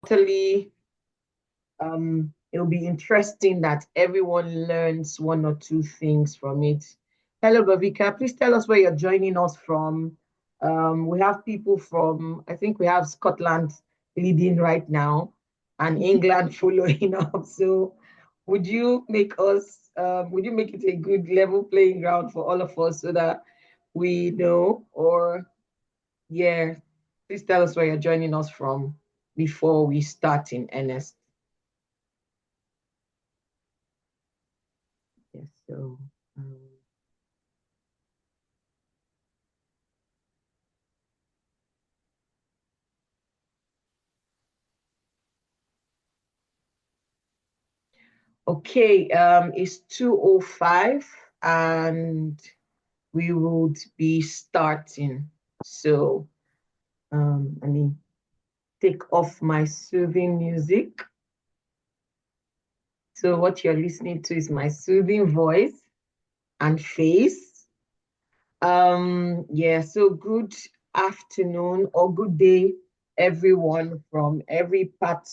totally, it'll be interesting that everyone learns one or two things from it. Hello, Bavika. Please tell us where you're joining us from. We have people from, I think we have Scotland leading right now and England following up. So would you make it a good level playing ground for all of us so that we know? Or, yeah, please tell us where you're joining us from before we start in earnest. Yes, so okay, it's 2:05 and we would be starting. So I mean, take off my soothing music. So what you're listening to is my soothing voice and face. Yeah, so good afternoon or good day, everyone from every part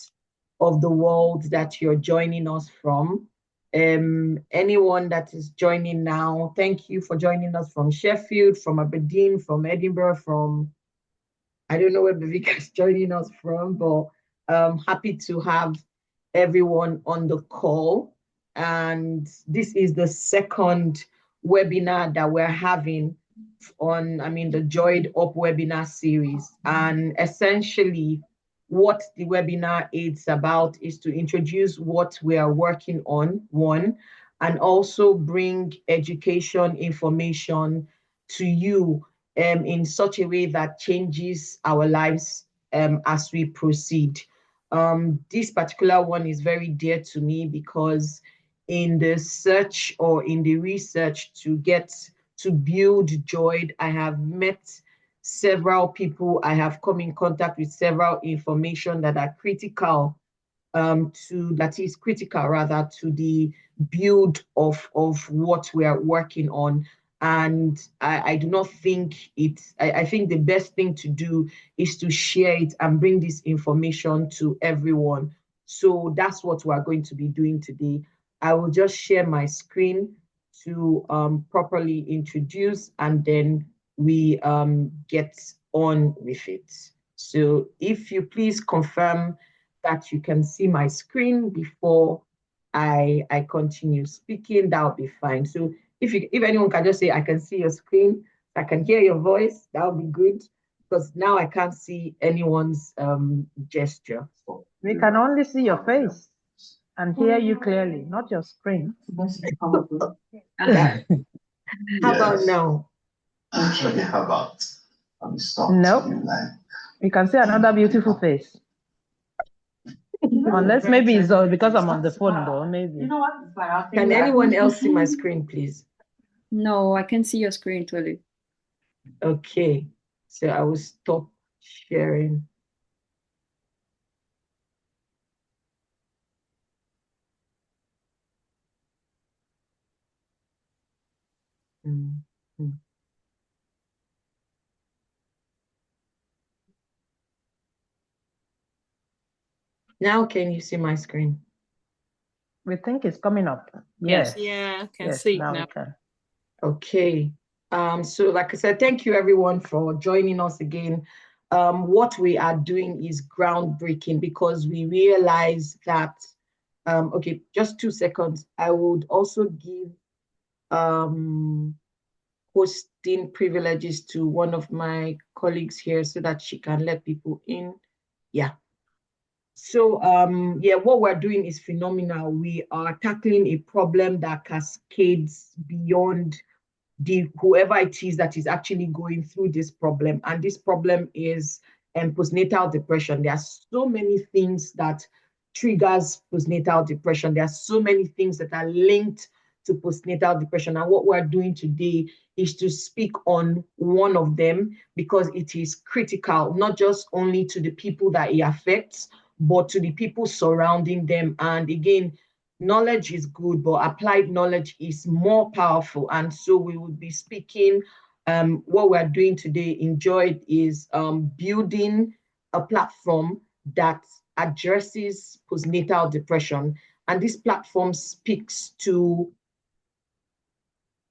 of the world that you're joining us from. Anyone that is joining now, thank you for joining us from Sheffield, from Aberdeen, from Edinburgh, from I don't know where Bavika is joining us from, but happy to have everyone on the call. And this is the second webinar that we're having on, the Joyed Up webinar series. And essentially, what the webinar is about is to introduce what we are working on, one, and also bring education information to you in such a way that changes our lives as we proceed. This particular one is very dear to me because in the search or in the research to build Joy, I have met several people, I have come in contact with several information that are critical that is critical rather to the build of what we are working on. And I do not think I think the best thing to do is to share it and bring this information to everyone. So that's what we're going to be doing today. I will just share my screen to properly introduce and then we get on with it. So if you please confirm that you can see my screen before I continue speaking, that would be fine. So if anyone can just say, I can see your screen, I can hear your voice, that would be good, because now I can't see anyone's gesture. We can only see your face and hear you clearly, not your screen. How about now? Actually, how about? No, you can see another beautiful face. Unless maybe it's because I'm on the phone, though. Maybe. You know what? Can anyone else see my screen, please? No, I can see your screen clearly. Okay, so I will stop sharing. Mm-hmm. Now can you see my screen? We think it's coming up. Yes. Yeah, I can see now. now. We can. Okay. So like I said, thank you everyone for joining us again. What we are doing is groundbreaking because we realize that, okay, just 2 seconds. I would also give hosting privileges to one of my colleagues here so that she can let people in. Yeah. So yeah, what we're doing is phenomenal. We are tackling a problem that cascades beyond whoever it is that is actually going through this problem. And this problem is postnatal depression. There are so many things that triggers postnatal depression. There are so many things that are linked to postnatal depression. And what we're doing today is to speak on one of them because it is critical, not just only to the people that it affects, but to the people surrounding them. And again, knowledge is good, but applied knowledge is more powerful. And so we will be speaking, what we're doing today in Joy is building a platform that addresses postnatal depression. And this platform speaks to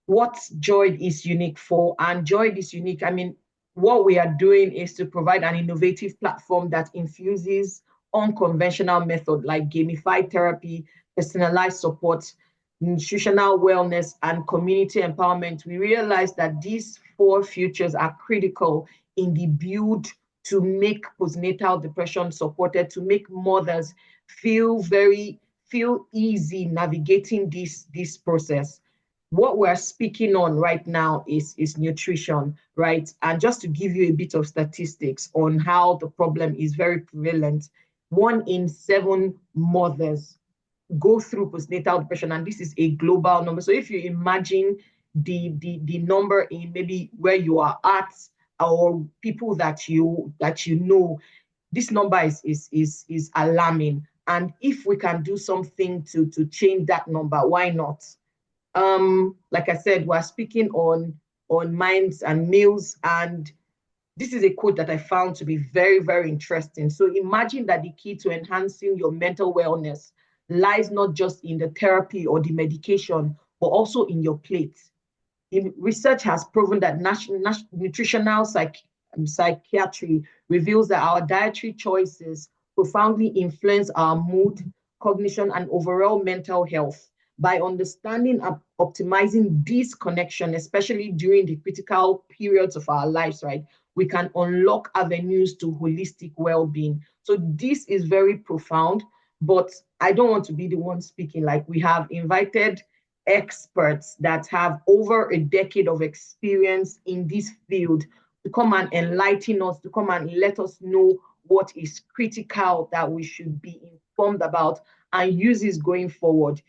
what Joy is unique for. And Joy is unique. I mean, what we are doing is to provide an innovative platform that infuses unconventional method like gamified therapy, personalized support, nutritional wellness, and community empowerment. We realize that these four futures are critical in the build to make postnatal depression supported, to make mothers feel easy navigating this process. What we're speaking on right now is nutrition, right? And just to give you a bit of statistics on how the problem is very prevalent, 1 in 7 mothers go through postnatal depression, and this is a global number. So if you imagine the number in maybe where you are at or people that you know, this number is alarming. And if we can do something to change that number, why not? Like I said, we're speaking on minds and meals, and this is a quote that I found to be very, very interesting. So imagine that the key to enhancing your mental wellness lies not just in the therapy or the medication, but also in your plate. Research has proven that nutritional psychiatry reveals that our dietary choices profoundly influence our mood, cognition, and overall mental health. By understanding and optimizing this connection, especially during the critical periods of our lives, right, we can unlock avenues to holistic well-being. So this is very profound, but I don't want to be the one speaking. Like, we have invited experts that have over a decade of experience in this field to come and enlighten us, to come and let us know what is critical that we should be informed about and use this going forward.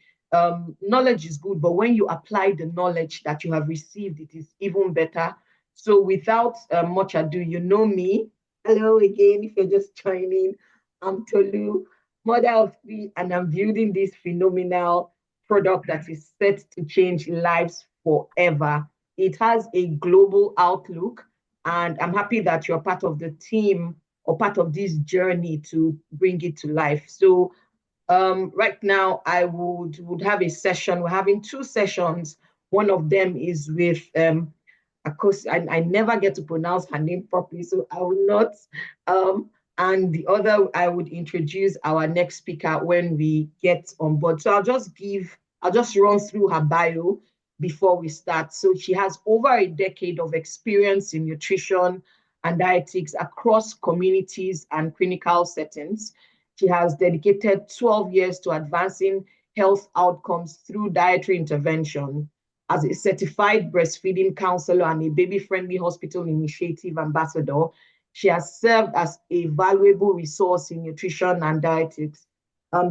Knowledge is good, but when you apply the knowledge that you have received, it is even better. So without much ado, you know me. Hello again, if you're just joining. I'm Tolu, mother of 3, and I'm building this phenomenal product that is set to change lives forever. It has a global outlook, and I'm happy that you're part of the team or part of this journey to bring it to life. So right now, I would have a session. We're having 2 sessions. One of them is with, of course, I never get to pronounce her name properly, so I will not. And the other, I would introduce our next speaker when we get on board. So I'll just run through her bio before we start. So she has over a decade of experience in nutrition and dietetics across communities and clinical settings. She has dedicated 12 years to advancing health outcomes through dietary intervention. As a certified breastfeeding counselor and a baby-friendly hospital initiative ambassador, she has served as a valuable resource in nutrition and dietetics,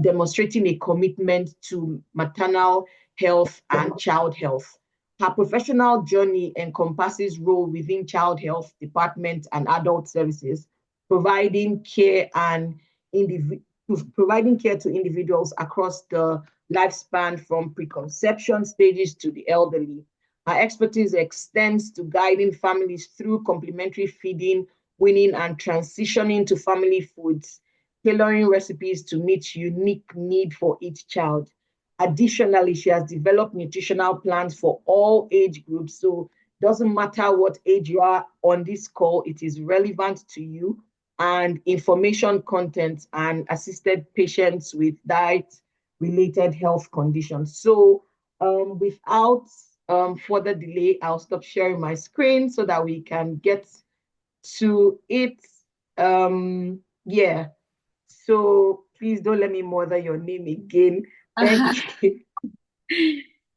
demonstrating a commitment to maternal health and child health. Her professional journey encompasses role within child health department and adult services, providing care to individuals across the lifespan from preconception stages to the elderly. Her expertise extends to guiding families through complementary feeding, weaning, and transitioning to family foods, tailoring recipes to meet unique need for each child. Additionally, she has developed nutritional plans for all age groups. So it doesn't matter what age you are on this call, it is relevant to you, and information content and assisted patients with diet-related health conditions. So without further delay, I'll stop sharing my screen so that we can get to it. Yeah, so please don't let me murder your name again. Thank you.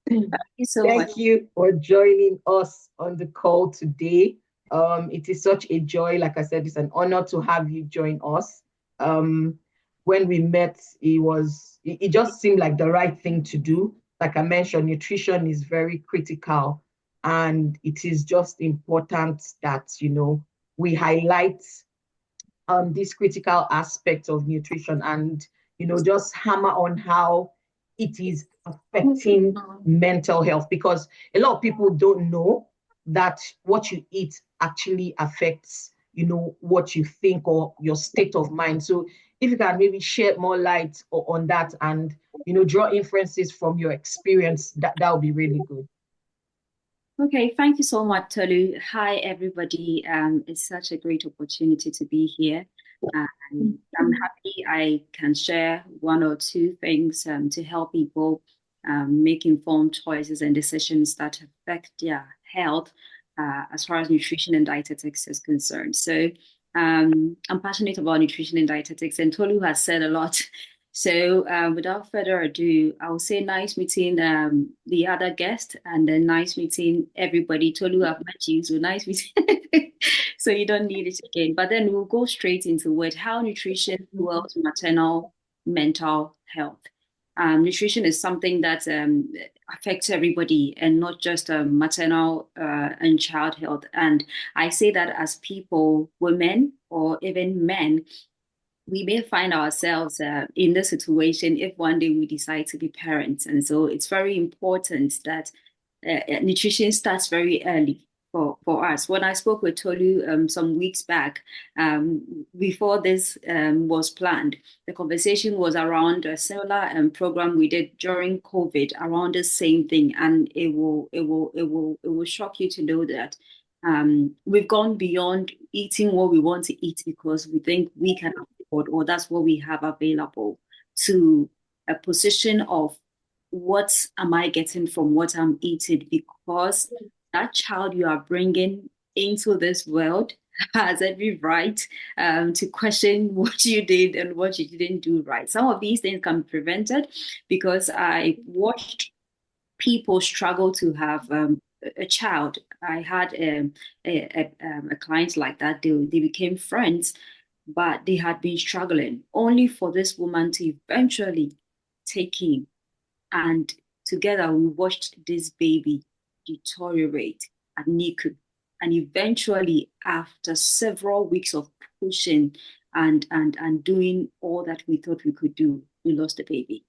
Thank you so much. Thank you for joining us on the call today. It is such a joy. Like I said, it's an honor to have you join us. When we met, it just seemed like the right thing to do. Like I mentioned, nutrition is very critical, and it is just important that, we highlight this critical aspect of nutrition and, just hammer on how it is affecting mental health, because a lot of people don't know that what you eat actually affects, what you think or your state of mind. So if you can maybe shed more light on that and, draw inferences from your experience, that would be really good. Okay, thank you so much, Tolu. Hi, everybody. It's such a great opportunity to be here. I'm happy I can share one or two things to help people make informed choices and decisions that affect their health as far as nutrition and dietetics is concerned. So I'm passionate about nutrition and dietetics, and Tolu has said a lot. So without further ado, I will say nice meeting the other guest, and then nice meeting everybody. Tolu, I've met you, so nice meeting. So you don't need it again. But then we'll go straight into it. How nutrition fuels maternal mental health. Nutrition is something that affects everybody and not just maternal and child health. And I say that as people, women, or even men, we may find ourselves in this situation if one day we decide to be parents. And so it's very important that nutrition starts very early for us. When I spoke with Tolu some weeks back, before this was planned, the conversation was around a similar program we did during COVID around the same thing. And it will shock you to know that we've gone beyond eating what we want to eat because we think we can afford or that's what we have available to a position of what am I getting from what I'm eating, because that child you are bringing into this world has every right to question what you did and what you didn't do right. Some of these things can be prevented because I watched people struggle to have a child. I had a client like that. They became friends, but they had been struggling only for this woman to eventually take him. And together we watched this baby deteriorate at NICU. And eventually, after several weeks of pushing and doing all that we thought we could do, we lost the baby.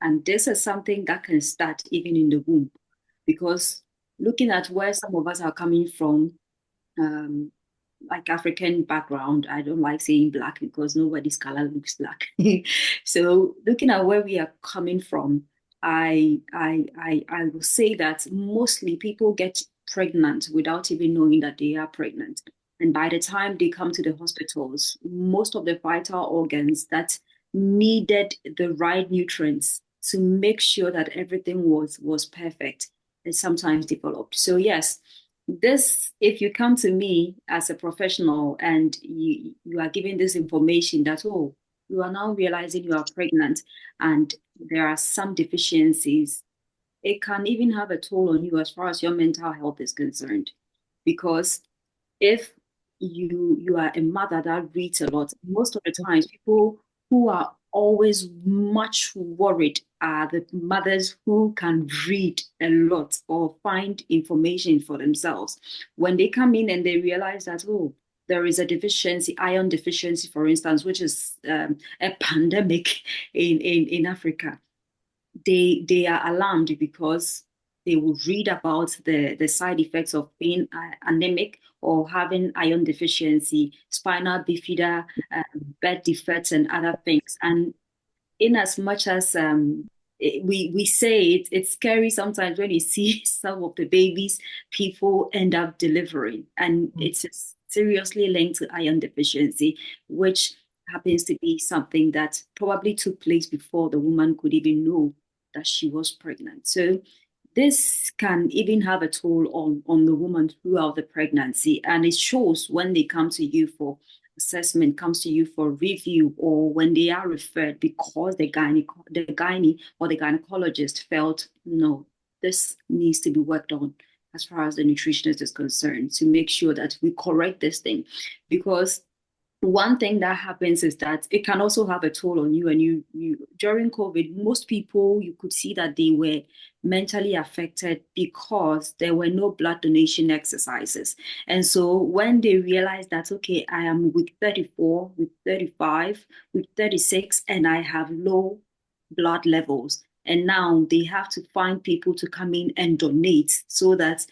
And this is something that can start even in the womb, because looking at where some of us are coming from, like African background, I don't like saying black because nobody's color looks black. So looking at where we are coming from, I will say that mostly people get pregnant without even knowing that they are pregnant. And by the time they come to the hospitals, most of the vital organs that needed the right nutrients to make sure that everything was perfect is sometimes developed. So yes, this, if you come to me as a professional and you are giving this information that, oh, you are now realizing you are pregnant and there are some deficiencies, it can even have a toll on you as far as your mental health is concerned. Because if you are a mother that reads a lot, most of the times people who are always much worried are the mothers who can read a lot or find information for themselves. When they come in and they realize that, oh, there is a deficiency, iron deficiency, for instance, which is a pandemic in Africa, they are alarmed because they will read about the side effects of being anemic or having iron deficiency, spinal bifida, birth defects, and other things. And in as much as we say it's scary sometimes when you see some of the babies people end up delivering, and it's seriously linked to iron deficiency, which happens to be something that probably took place before the woman could even know that she was pregnant. So this can even have a toll on the woman throughout the pregnancy, and it shows when they come to you for assessment, comes to you for review, or when they are referred because the gynae or the gynecologist felt, no, this needs to be worked on as far as the nutritionist is concerned, to make sure that we correct this thing. Because one thing that happens is that it can also have a toll on you. And you during COVID, most people, you could see that they were mentally affected because there were no blood donation exercises. And so when they realized that, okay, I am week 34, week 35, week 36, and I have low blood levels, and now they have to find people to come in and donate so that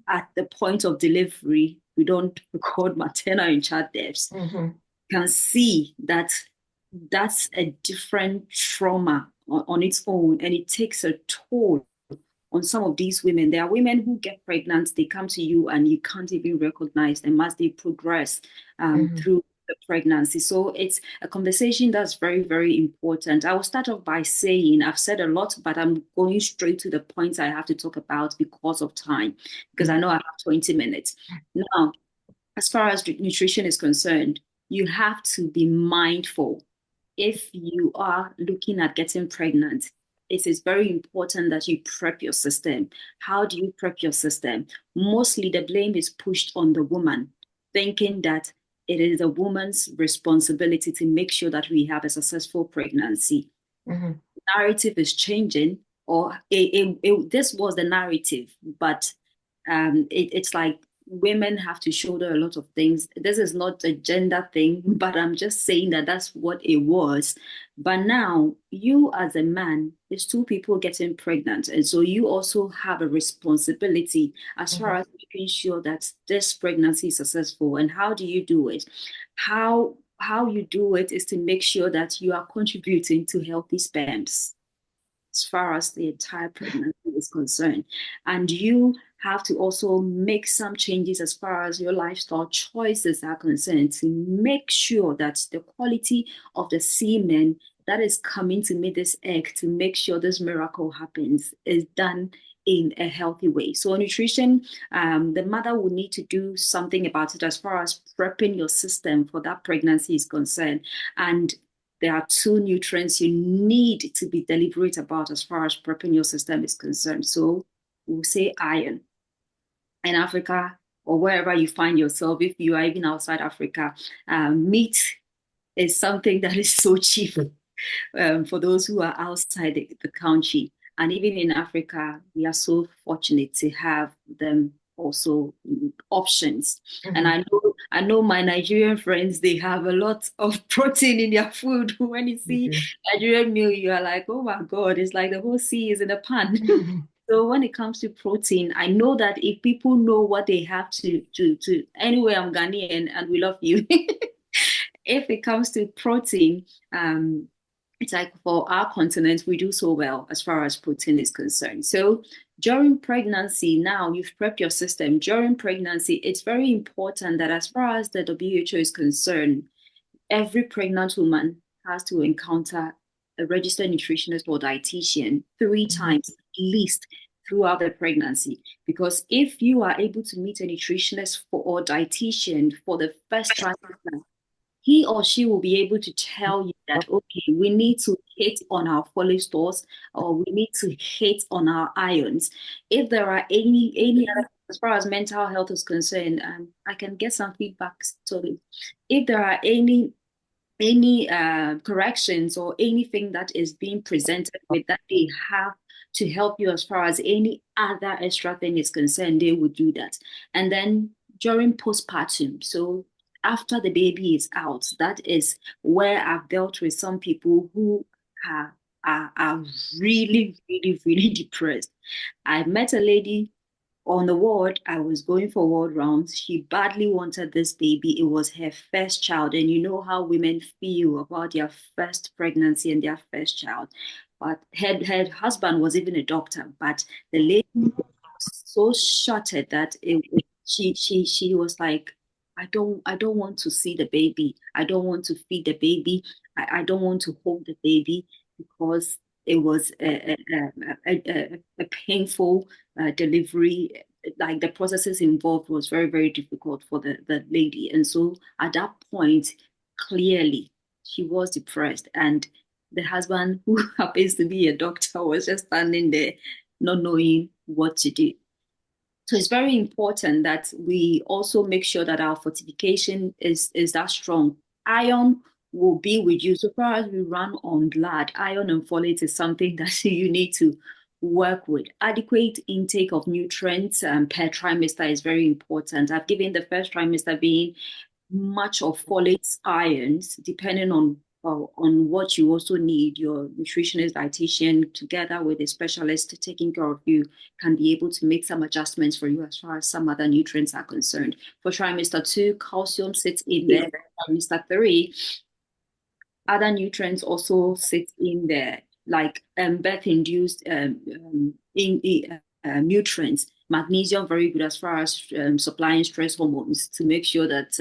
at the point of delivery, we don't record maternal and child deaths. Can see that that's a different trauma on its own, and it takes a toll on some of these women. There are women who get pregnant, they come to you and you can't even recognize them as they progress through the pregnancy. So it's a conversation that's very, very important. I will start off by saying I've said a lot, but I'm going straight to the points I have to talk about because of time, because I know I have 20 minutes. Now, as far as nutrition is concerned, you have to be mindful. If you are looking at getting pregnant, it is very important that you prep your system. How do you prep your system? Mostly the blame is pushed on the woman, thinking that it is a woman's responsibility to make sure that we have a successful pregnancy. Narrative is changing, or this was the narrative, but it's like women have to shoulder a lot of things. This is not a gender thing, but I'm just saying that that's what it was. But now, you as a man, there's two people getting pregnant. And so you also have a responsibility as far as making sure that this pregnancy is successful. And how do you do it? How you do it is to make sure that you are contributing to healthy sperms as far as the entire pregnancy is concerned. And you have to also make some changes as far as your lifestyle choices are concerned to make sure that the quality of the semen that is coming to meet this egg to make sure this miracle happens is done in a healthy way. So nutrition, the mother will need to do something about it as far as prepping your system for that pregnancy is concerned. And there are two nutrients you need to be deliberate about as far as prepping your system is concerned. So we'll say iron. In Africa or wherever you find yourself, if you are even outside Africa, meat is something that is so cheap for those who are outside the country. And even in Africa, we are so fortunate to have them also options. And I know my Nigerian friends, they have a lot of protein in their food. When you see Nigerian meal, you are like, oh my God, it's like the whole sea is in a pan. So when it comes to protein, I know that if people know what they have to anyway, I'm Ghanaian and we love you. If it comes to protein, it's like for our continent, we do so well as far as protein is concerned. So during pregnancy, now you've prepped your system. During pregnancy, it's very important that as far as the WHO is concerned, every pregnant woman has to encounter a registered nutritionist or dietitian 3 times at least throughout the pregnancy. Because if you are able to meet a nutritionist or dietitian for the first trimester, he or she will be able to tell you that, okay, we need to hit on our folate stores or we need to hit on our ions. If there are any other, as far as mental health is concerned, I can get some feedback. So if there are any corrections or anything that is being presented with that they have to help you as far as any other extra thing is concerned, they would do that. And then during postpartum, so after the baby is out, that is where I've dealt with some people who are really, really, really depressed. I met a lady on the ward. I was going for ward rounds. She badly wanted this baby. It was her first child. And you know how women feel about their first pregnancy and their first child. But her husband was even a doctor. But the lady was so shattered that she was like, I don't want to see the baby. I don't want to feed the baby. I don't want to hold the baby because it was a painful delivery. Like the processes involved was very, very difficult for the lady. And so at that point, clearly she was depressed. And the husband, who happens to be a doctor, was just standing there not knowing what to do. So it's very important that we also make sure that our fortification is that strong. Iron will be with you. So far as we run on blood, iron and folate is something that you need to work with. Adequate intake of nutrients per trimester is very important. I've given the first trimester being much of folates, irons, depending on what you also need. Your nutritionist, dietitian, together with a specialist taking care of you, can be able to make some adjustments for you as far as some other nutrients are concerned. For trimester 2, calcium sits in there. Trimester 3, Other nutrients also sit in there, like birth-induced nutrients. Magnesium, very good as far as supplying stress hormones to make sure that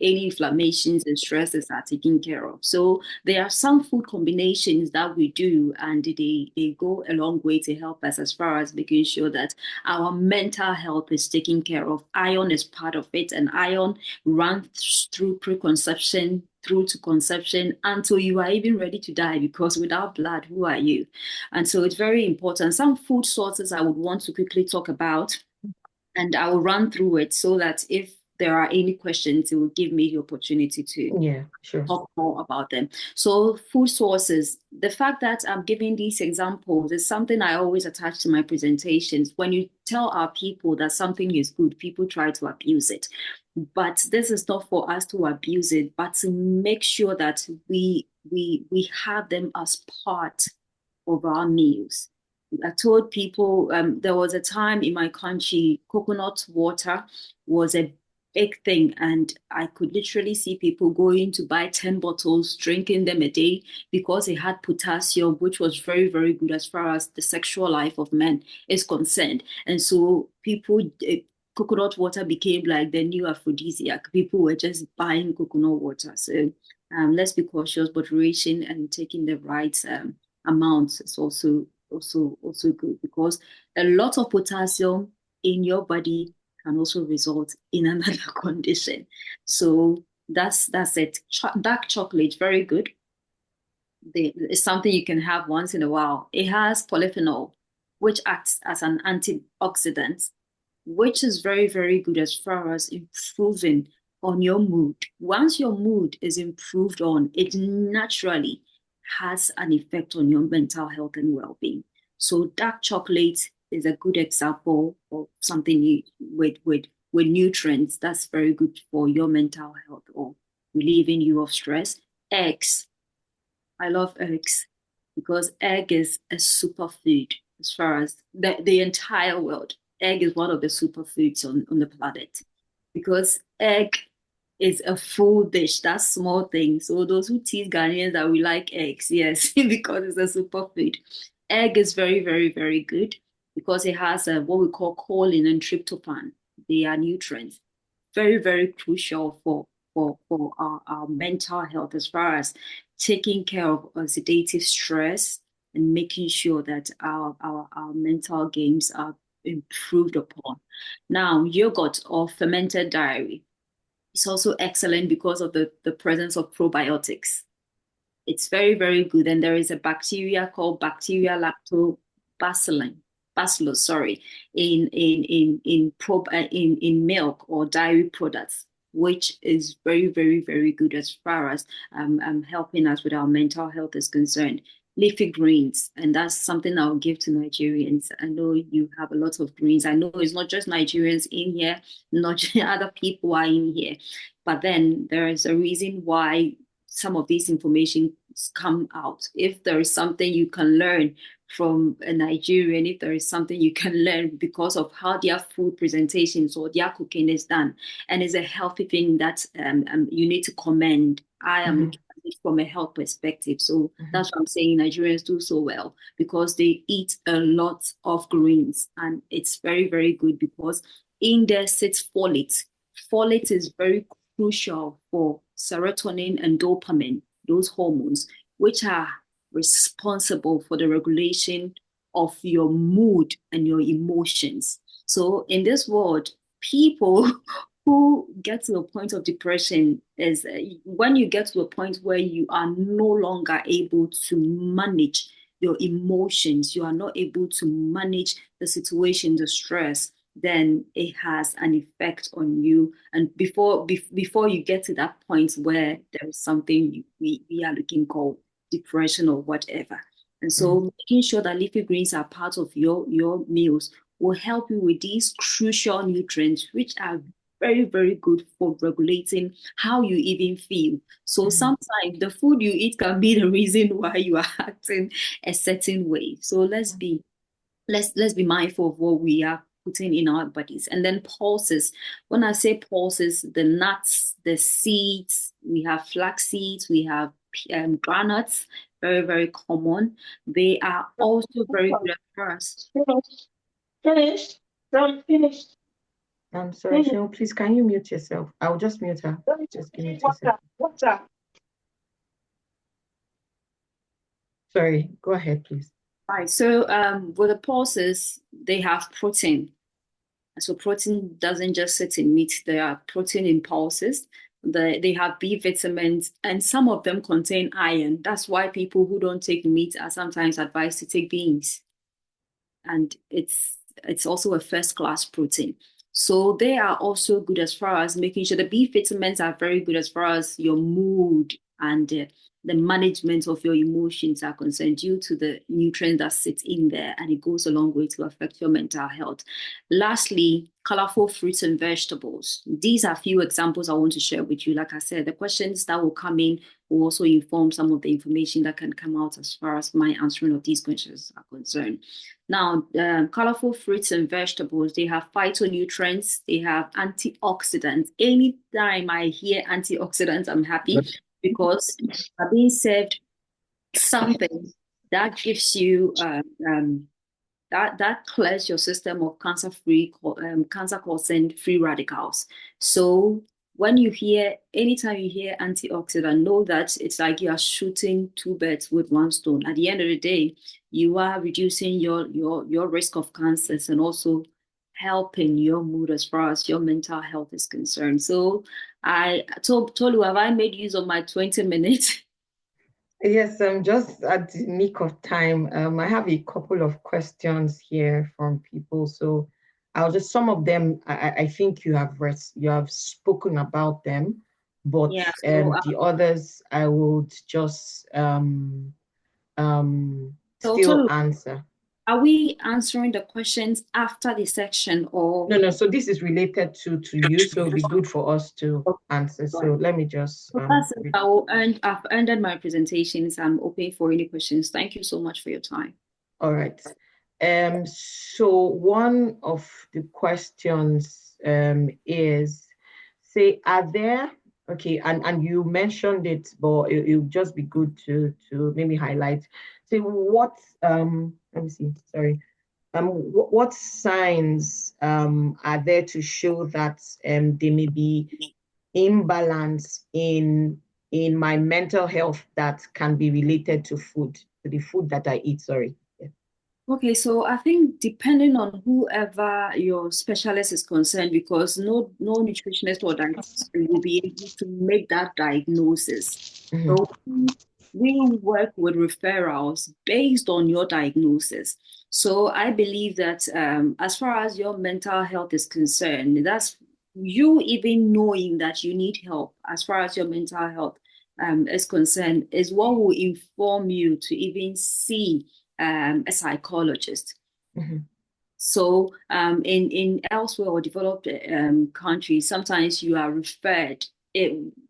any inflammations and stresses are taken care of. So there are some food combinations that we do, and they go a long way to help us as far as making sure that our mental health is taken care of. Iron is part of it, and iron runs through preconception through to conception until you are even ready to die, because without blood, who are you? And so it's very important. Some food sources I would want to quickly talk about, and I will run through it so that if there are any questions, it will give me the opportunity to talk more about them. So food sources, the fact that I'm giving these examples is something I always attach to my presentations. When you tell our people that something is good, people try to abuse it. But this is not for us to abuse it, but to make sure that we have them as part of our meals. I told people there was a time in my country, coconut water was a big thing, and I could literally see people going to buy 10 bottles, drinking them a day because it had potassium, which was very, very good as far as the sexual life of men is concerned. And so coconut water became like the new aphrodisiac. People were just buying coconut water. So let's be cautious, moderation and taking the right amount is also good, because a lot of potassium in your body can also result in another condition. So that's it. Dark chocolate, very good. It's something you can have once in a while. It has polyphenol, which acts as an antioxidant, which is very, very good as far as improving on your mood. Once your mood is improved on, it naturally has an effect on your mental health and well-being. So dark chocolate is a good example of something with nutrients that's very good for your mental health or relieving you of stress. Eggs. I love eggs because egg is a superfood as far as the entire world. Egg is one of the superfoods on the planet, because egg is a full dish. That's small thing. So those who tease Ghanaians that we like eggs, yes, because it's a superfood. Egg is very, very, very good because it has what we call choline and tryptophan. They are nutrients. Very, very crucial for our mental health as far as taking care of oxidative stress and making sure that our mental games are improved upon. Now, yogurt or fermented dairy is also excellent because of the presence of probiotics. It's very, very good. And there is a bacteria called bacteria bacillus, sorry, in milk or dairy products, which is very, very, very good as far as helping us with our mental health is concerned. Leafy greens, and that's something I'll give to Nigerians. I know you have a lot of greens. I know it's not just Nigerians in here, not just other people are in here, but then there is a reason why some of these information come out. If there is something you can learn from a Nigerian, if there is something you can learn because of how their food presentations or their cooking is done, and it's a healthy thing that you need to commend. I am looking at it from a health perspective. So that's what I'm saying Nigerians do so well, because they eat a lot of greens, and it's very, very good because in there sits folate. Folate is very crucial for serotonin and dopamine, those hormones, which are responsible for the regulation of your mood and your emotions. So in this world, people who get to a point of depression is when you get to a point where you are no longer able to manage your emotions, you are not able to manage the situation, the stress, then it has an effect on you. And before you get to that point where there is something we are looking for, depression or whatever. And so making sure that leafy greens are part of your meals will help you with these crucial nutrients, which are very, very good for regulating how you even feel. So sometimes the food you eat can be the reason why you are acting a certain way. So let's be mindful of what we are putting in our bodies. And then pulses. When I say pulses, the nuts, the seeds, we have flax seeds, we have granules, very, very common. They are also very good for us. Finished. Done. Finished. I'm sorry, Cheryl, please, can you mute yourself? I'll just mute her. Just give me 2 seconds. Water. Sorry, go ahead, please. Right. So with the pulses, they have protein. So protein doesn't just sit in meat. There are protein in pulses. They have B vitamins, and some of them contain iron. That's why people who don't take meat are sometimes advised to take beans. And it's also a first-class protein. So they are also good as far as making sure the B vitamins are very good as far as your mood and the management of your emotions are concerned due to the nutrients that sit in there, and it goes a long way to affect your mental health. Lastly, colorful fruits and vegetables. These are a few examples I want to share with you. Like I said, the questions that will come in will also inform some of the information that can come out as far as my answering of these questions are concerned. Now, colorful fruits and vegetables, they have phytonutrients, they have antioxidants. Anytime I hear antioxidants, I'm happy because are being served something that gives you that clears your system of cancer-causing free radicals. So anytime you hear antioxidant, know that it's like you are shooting two birds with one stone. At the end of the day, you are reducing your risk of cancers and also helping your mood as far as your mental health is concerned. So I told you, have I made use of my 20 minutes? Yes, just at the nick of time. I have a couple of questions here from people. So some of them, I think you have spoken about them, but Yeah, so, the others I would just so still Tolu, answer. are we answering the questions after the section or? No, so this is related to you, so it'll be good for us to answer. So let me just I've ended my presentations. I'm open for any questions. Thank you so much for your time. All right. So one of the questions is, say, are there, okay, and you mentioned it, but it would just be good to maybe highlight. Say what let me see, sorry. What signs are there to show that there may be imbalance in my mental health that can be related to food, to the food that I eat, sorry. Okay, so I think depending on whoever your specialist is concerned, because no nutritionist or dietitian will be able to make that diagnosis. Mm-hmm. So we work with referrals based on your diagnosis. So I believe that as far as your mental health is concerned, that's you even knowing that you need help as far as your mental health is concerned is what will inform you to even see a psychologist. Mm-hmm. So in elsewhere or developed countries, sometimes you are referred,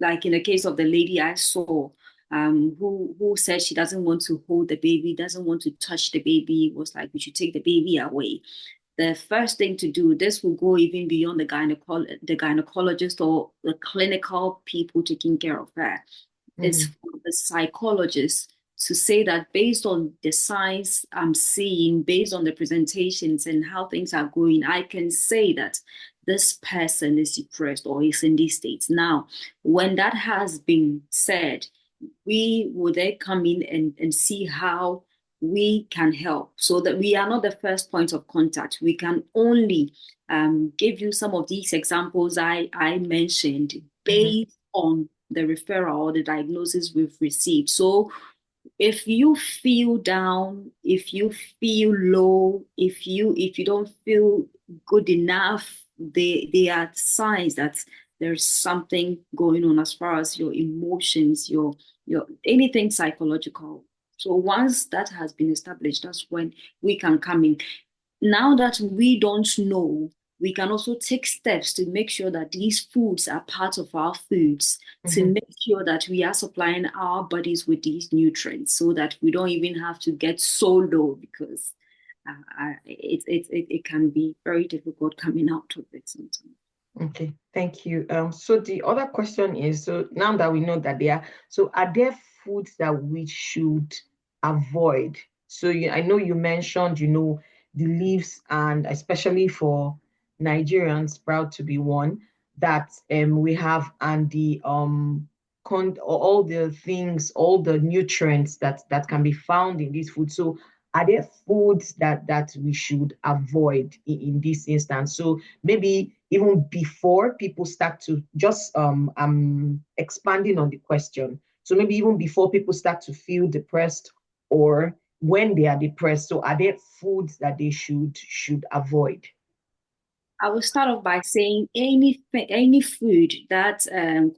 like in the case of the lady I saw, who said she doesn't want to hold the baby, doesn't want to touch the baby, was like, we should take the baby away. The first thing to do, this will go even beyond the gynecologist or the clinical people taking care of her, is for the psychologist to say that based on the signs I'm seeing, based on the presentations and how things are going, I can say that this person is depressed or is in these states. Now, when that has been said, we will then come in and see how we can help, so that we are not the first point of contact. We can only give you some of these examples I mentioned based on the referral or the diagnosis we've received. So if you feel down, if you feel low, if you don't feel good enough, they are signs that there's something going on as far as your emotions, your anything psychological. So once that has been established, that's when we can come in. Now that we don't know, we can also take steps to make sure that these foods are part of our foods, to make sure that we are supplying our bodies with these nutrients so that we don't even have to get so low, because it can be very difficult coming out of it sometimes. Okay, thank you. So the other question is, so now that we know that are there foods that we should avoid? So I know you mentioned, the leaves, and especially for Nigerians, proud to be one, that we have, and the all the things, all the nutrients that can be found in these foods. So are there foods that we should avoid in this instance? So maybe even before people start to just expanding on the question. So maybe even before people start to feel depressed, or when they are depressed, so are there foods that they should avoid? I will start off by saying any food that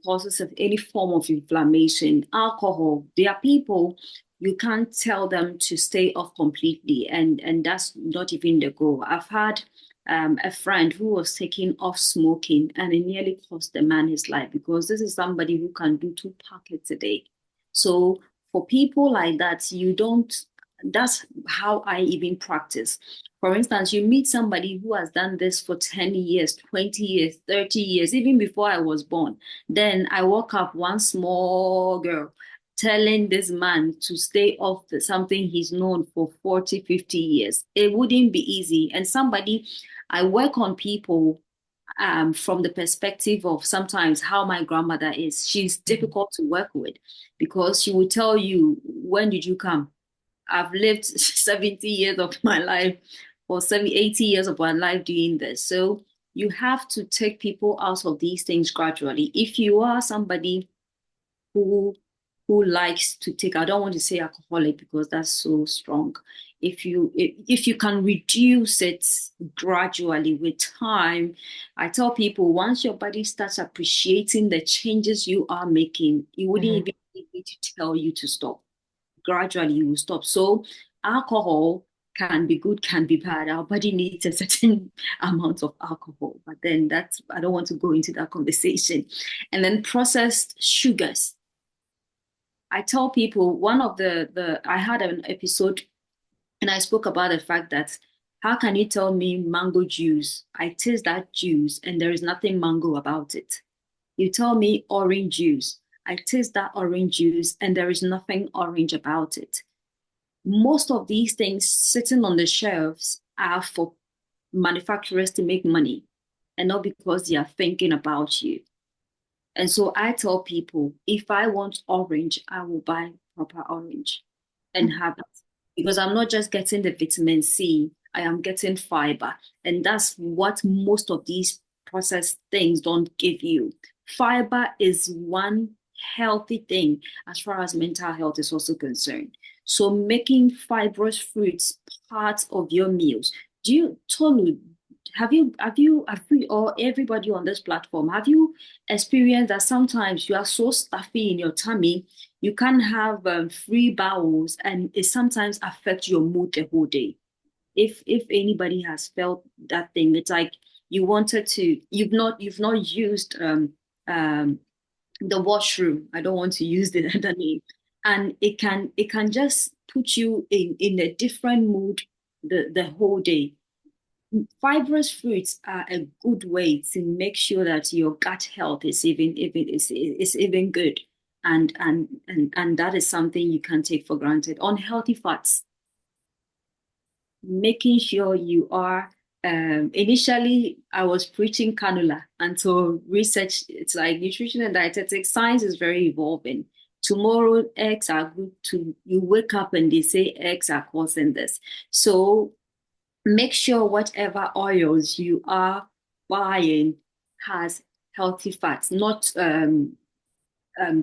causes any form of inflammation, alcohol. There are people you can't tell them to stay off completely, and that's not even the goal. I've had a friend who was taking off smoking, and it nearly cost the man his life, because this is somebody who can do 2 packets a day. So for people like that, you don't. That's how I even practice. For instance, you meet somebody who has done this for 10 years, 20 years, 30 years, even before I was born. Then I woke up one small girl telling this man to stay off something he's known for 40, 50 years. It wouldn't be easy. And I work on people from the perspective of sometimes how my grandmother is. She's difficult to work with, because she will tell you, when did you come? I've lived 70 years of my life, or 70, 80 years of my life doing this. So you have to take people out of these things gradually. If you are somebody who likes to take, I don't want to say alcoholic because that's so strong. If you can reduce it gradually with time, I tell people, once your body starts appreciating the changes you are making, it wouldn't even need to tell you to stop. Gradually you will stop. So alcohol can be good, can be bad. Our body needs a certain amount of alcohol, but then I don't want to go into that conversation. And then processed sugars. I tell people, I had an episode and I spoke about the fact that, how can you tell me mango juice? I taste that juice and there is nothing mango about it. You tell me orange juice. I taste that orange juice and there is nothing orange about it. Most of these things sitting on the shelves are for manufacturers to make money, and not because they are thinking about you. And so I tell people, if I want orange, I will buy proper orange and have it. Because I'm not just getting the vitamin C, I am getting fiber. And that's what most of these processed things don't give you. Fiber is one healthy thing as far as mental health is also concerned. So making fibrous fruits part of your meals. Tolu, have you, or everybody on this platform, have you experienced that sometimes you are so stuffy in your tummy, you can't have free bowels, and it sometimes affects your mood the whole day? If anybody has felt that thing, it's like you've not used the washroom. I don't want to use the other name, and it can just put you in a different mood the whole day. Fibrous fruits are a good way to make sure that your gut health is even good, and that is something you can take for granted. Unhealthy fats, making sure you are. Initially, I was preaching cannula until research. It's like nutrition and dietetics. Science is very evolving. Tomorrow, eggs are good to you. Wake up and they say eggs are causing this. So make sure whatever oils you are buying has healthy fats, not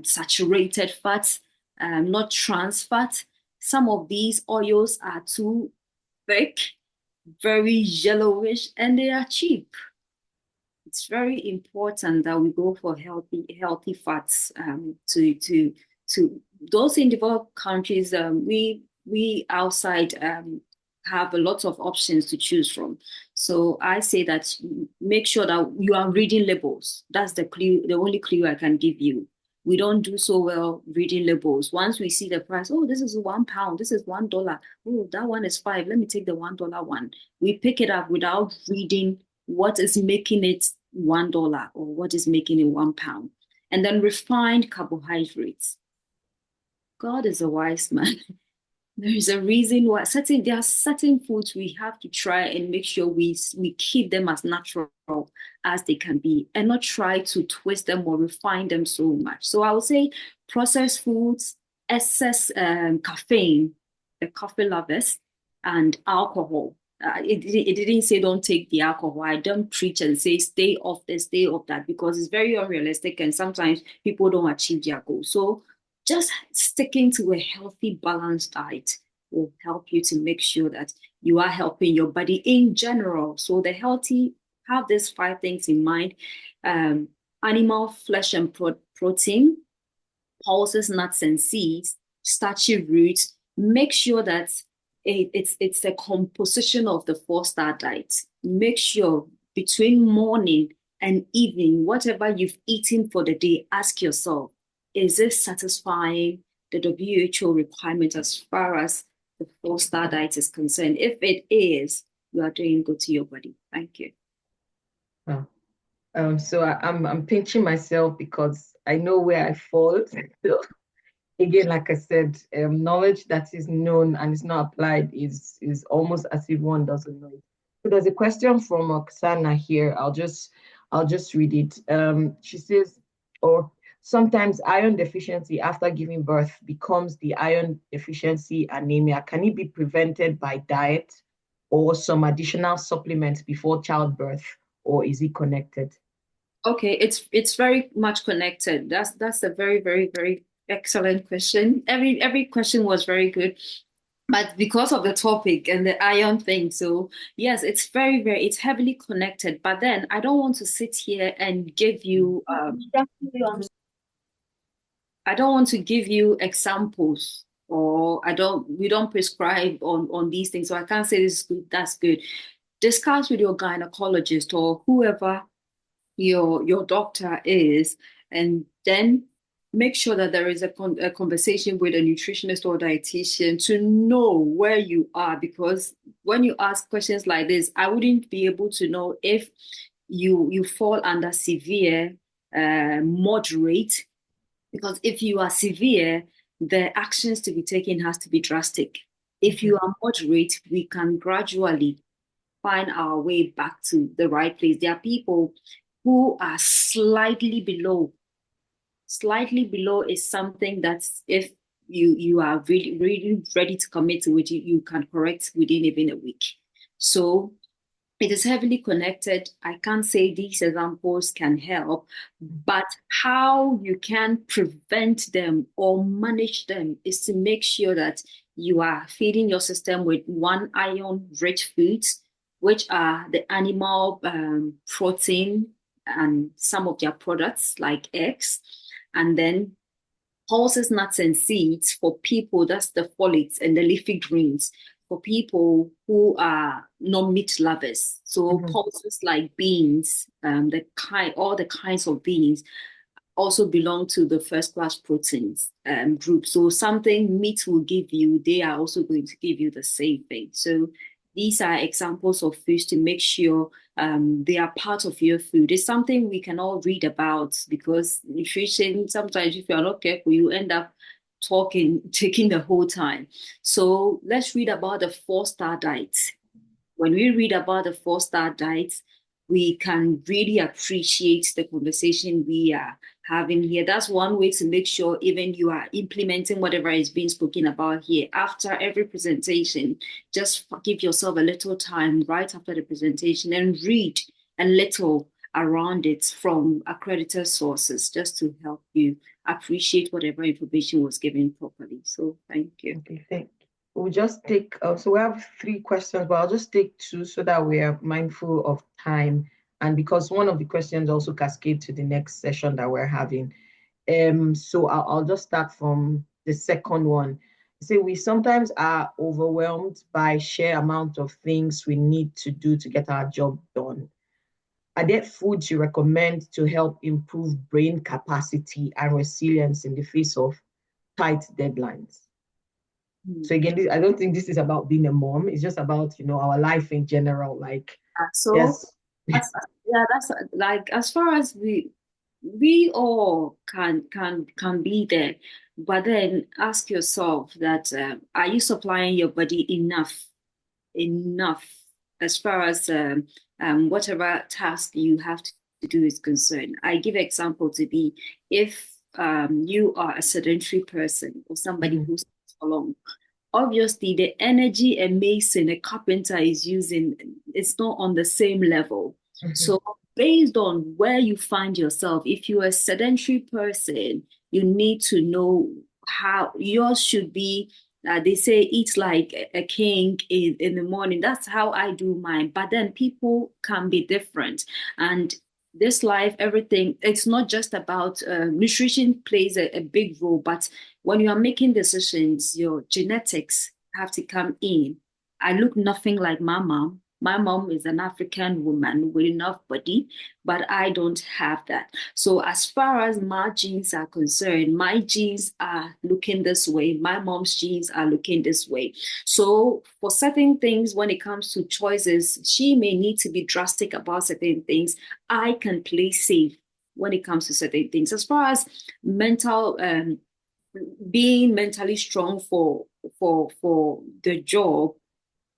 saturated fats, not trans fats. Some of these oils are too thick, very yellowish, and they are cheap. It's very important that we go for healthy fats. To those in developed countries, we outside have a lot of options to choose from. So I say that make sure that you are reading labels. That's the only clue I can give you. We don't do so well reading labels. Once we see the price, oh, this is £1, this is $1. Oh, that one is $5. Let me take the $1 one. We pick it up without reading what is making it $1 or what is making it £1. And then refined carbohydrates. God is a wise man. There is a reason why there are certain foods we have to try and make sure we keep them as natural as they can be, and not try to twist them or refine them so much. So I would say processed foods, excess caffeine, the coffee lovers, and alcohol. It didn't say don't take the alcohol. I don't preach and say stay off this, stay off that, because it's very unrealistic and sometimes people don't achieve their goals. So just sticking to a healthy, balanced diet will help you to make sure that you are helping your body in general. So the healthy, have these 5 things in mind. Animal flesh and protein, pulses, nuts and seeds, starchy roots. Make sure that it's a composition of the 4-star diet. Make sure between morning and evening, whatever you've eaten for the day, ask yourself, is it satisfying the WHO requirement as far as the 4-star diet is concerned? If it is, you are doing good to your body. Thank you. So I'm pinching myself because I know where I fall. So again, like I said, knowledge that is known and is not applied is almost as if one doesn't know it. So there's a question from Oksana here. I'll just read it. She says, or sometimes iron deficiency after giving birth becomes the iron deficiency anemia. Can it be prevented by diet or some additional supplements before childbirth, or is it connected? Okay, it's very much connected. That's a very, very, very excellent question. Every question was very good. But because of the topic and the iron thing, so yes, it's very, very, it's heavily connected. But then I don't want to sit here and give you I don't want to give you examples, or we don't prescribe on these things. So I can't say this is good, that's good. Discuss with your gynecologist or whoever your doctor is, and then make sure that there is a conversation with a nutritionist or dietitian to know where you are. Because when you ask questions like this, I wouldn't be able to know if you fall under severe, moderate, because if you are severe, the actions to be taken has to be drastic. If you are moderate, we can gradually find our way back to the right place. There are people who are slightly below. Slightly below is something that if you are really, really ready to commit to it, you can correct within even a week. So it is heavily connected. I can't say these examples can help, but how you can prevent them or manage them is to make sure that you are feeding your system with iron-rich foods, which are the animal protein and some of their products like eggs, and then pulses, nuts, and seeds for people. That's the folates and the leafy greens for people who are not meat lovers. So pulses like beans, all the kinds of beans also belong to the first class proteins group. So something meat will give you, they are also going to give you the same thing. So these are examples of foods to make sure they are part of your food. It's something we can all read about, because nutrition, sometimes if you are not careful, you end up taking the whole time. So let's read about the 4-star diet. When we read about the 4-star diet, we can really appreciate the conversation we are having here. That's one way to make sure even you are implementing whatever is being spoken about here. After every presentation, just give yourself a little time right after the presentation and read a little around it from accredited sources, just to help you appreciate whatever information was given properly. So thank you. Okay, thank you. We'll just take, so we have 3 questions, but I'll just take 2 so that we are mindful of time. And because one of the questions also cascade to the next session that we're having. So I'll just start from the second one. So we sometimes are overwhelmed by sheer amount of things we need to do to get our job done. Are there foods you recommend to help improve brain capacity and resilience in the face of tight deadlines? So again, I don't think this is about being a mom. It's just about, our life in general. Like, so yes. that's like, as far as we all can be there. But then ask yourself that are you supplying your body enough as far as whatever task you have to do is concerned. I give example to be if you are a sedentary person or somebody who sits for long, obviously the energy a mason, a carpenter is using, it's not on the same level. So based on where you find yourself, if you're a sedentary person, you need to know how yours should be. They say eat like a king in the morning. That's how I do mine. But then people can be different. And this life, everything, it's not just about nutrition plays a big role, but when you are making decisions, your genetics have to come in. I look nothing like my mom. My mom is an African woman with enough body, but I don't have that. So as far as my genes are concerned, my genes are looking this way. My mom's genes are looking this way. So for certain things, when it comes to choices, she may need to be drastic about certain things. I can play safe when it comes to certain things. As far as mental being mentally strong for the job,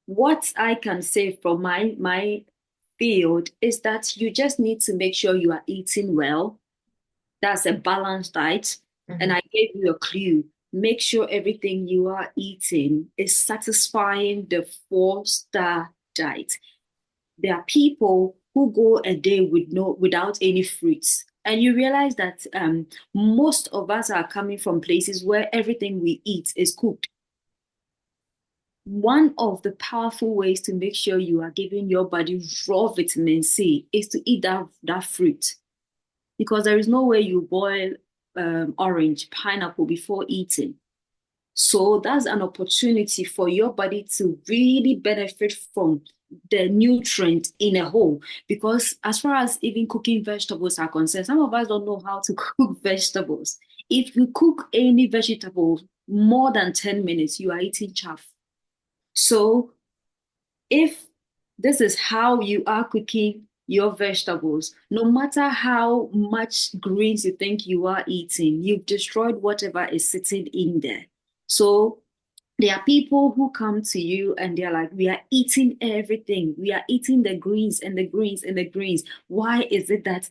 what I can say from my field is that you just need to make sure you are eating well. That's a balanced diet. And I gave you a clue. Make sure everything you are eating is satisfying the 4-star diet. There are people who go a day without any fruits. And you realize that most of us are coming from places where everything we eat is cooked. One of the powerful ways to make sure you are giving your body raw vitamin C is to eat that fruit. Because there is no way you boil orange, pineapple before eating. So that's an opportunity for your body to really benefit from the nutrient in a whole. Because as far as even cooking vegetables are concerned, some of us don't know how to cook vegetables. If you cook any vegetable more than 10 minutes, you are eating chaff. So if this is how you are cooking your vegetables, no matter how much greens you think you are eating, you've destroyed whatever is sitting in there. So there are people who come to you and they're like, we are eating everything. We are eating the greens and the greens and the greens. Why is it that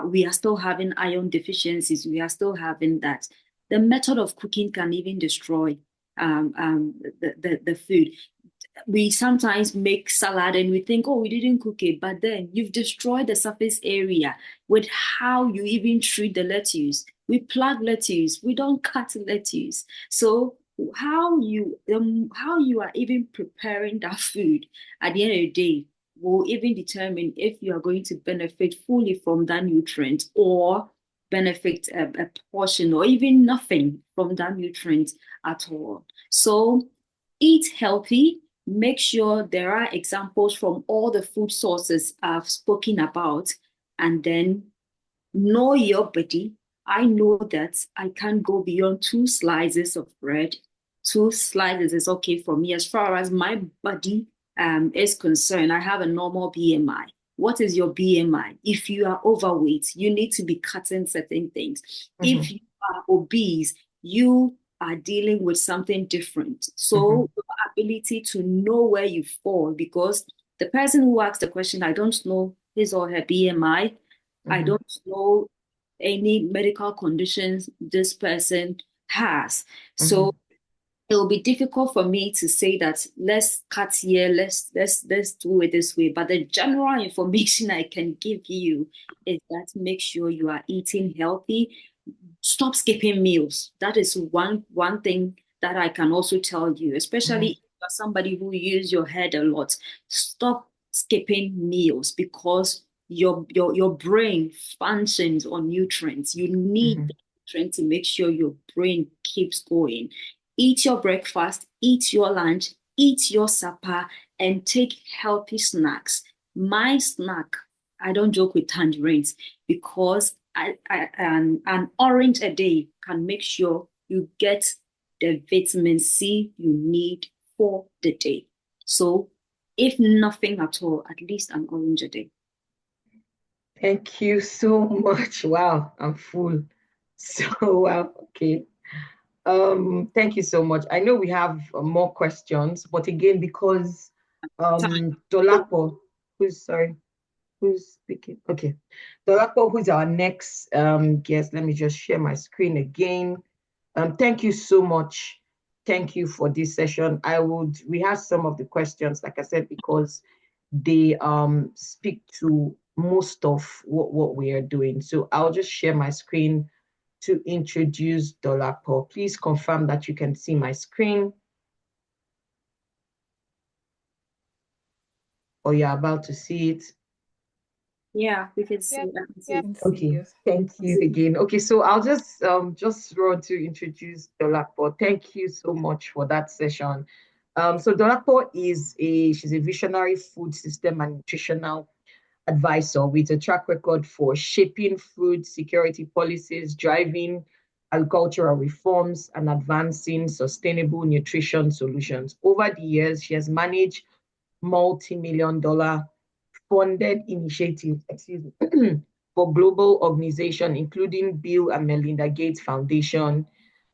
we are still having iron deficiencies? We are still having that. The method of cooking can even destroy the food. We sometimes make salad and we think, oh, we didn't cook it, but then you've destroyed the surface area with how you even treat the lettuce. We plant lettuce, we don't cut lettuce. So how you are even preparing that food at the end of the day will even determine if you are going to benefit fully from that nutrient or benefit a portion or even nothing from that nutrient at all. So eat healthy. Make sure there are examples from all the food sources I've spoken about, and then know your body. I know that I can't go beyond 2 slices of bread. 2 slices is okay for me as far as my body is concerned. I have a normal BMI. What is your BMI? If you are overweight, you need to be cutting certain things. If you are obese, you are dealing with something different. So your ability to know where you fall, because the person who asked the question, I don't know his or her BMI. I don't know any medical conditions this person has. So it will be difficult for me to say that let's cut here, let's do it this way. But the general information I can give you is that make sure you are eating healthy. Stop skipping meals. That is one thing that I can also tell you, especially if you're somebody who uses your head a lot. Stop skipping meals because your brain functions on nutrients. You need the nutrients to make sure your brain keeps going. Eat your breakfast, eat your lunch, eat your supper, and take healthy snacks. My snack, I don't joke with tangerines because an orange a day can make sure you get the vitamin C you need for the day. So if nothing at all, at least an orange a day. Thank you so much. Wow, I'm full. So, wow, okay. Thank you so much. I know we have more questions, but again, because Dolapo, who's speaking? Okay. Dolapo, who's our next guest. Let me just share my screen again. Thank you so much. Thank you for this session. We have some of the questions, like I said, because they speak to most of what we are doing. So I'll just share my screen to introduce Dolapo. Please confirm that you can see my screen. Or you're about to see it. Yeah, we can see that. Yeah. Okay, thank you again. Okay, so I'll just run to introduce Dolapo. Thank you so much for that session. So Dolapo she's a visionary food system and nutritional advisor with a track record for shaping food security policies, driving agricultural reforms, and advancing sustainable nutrition solutions. Over the years, she has managed multi-million dollar funded initiatives, for global organizations, including Bill and Melinda Gates Foundation,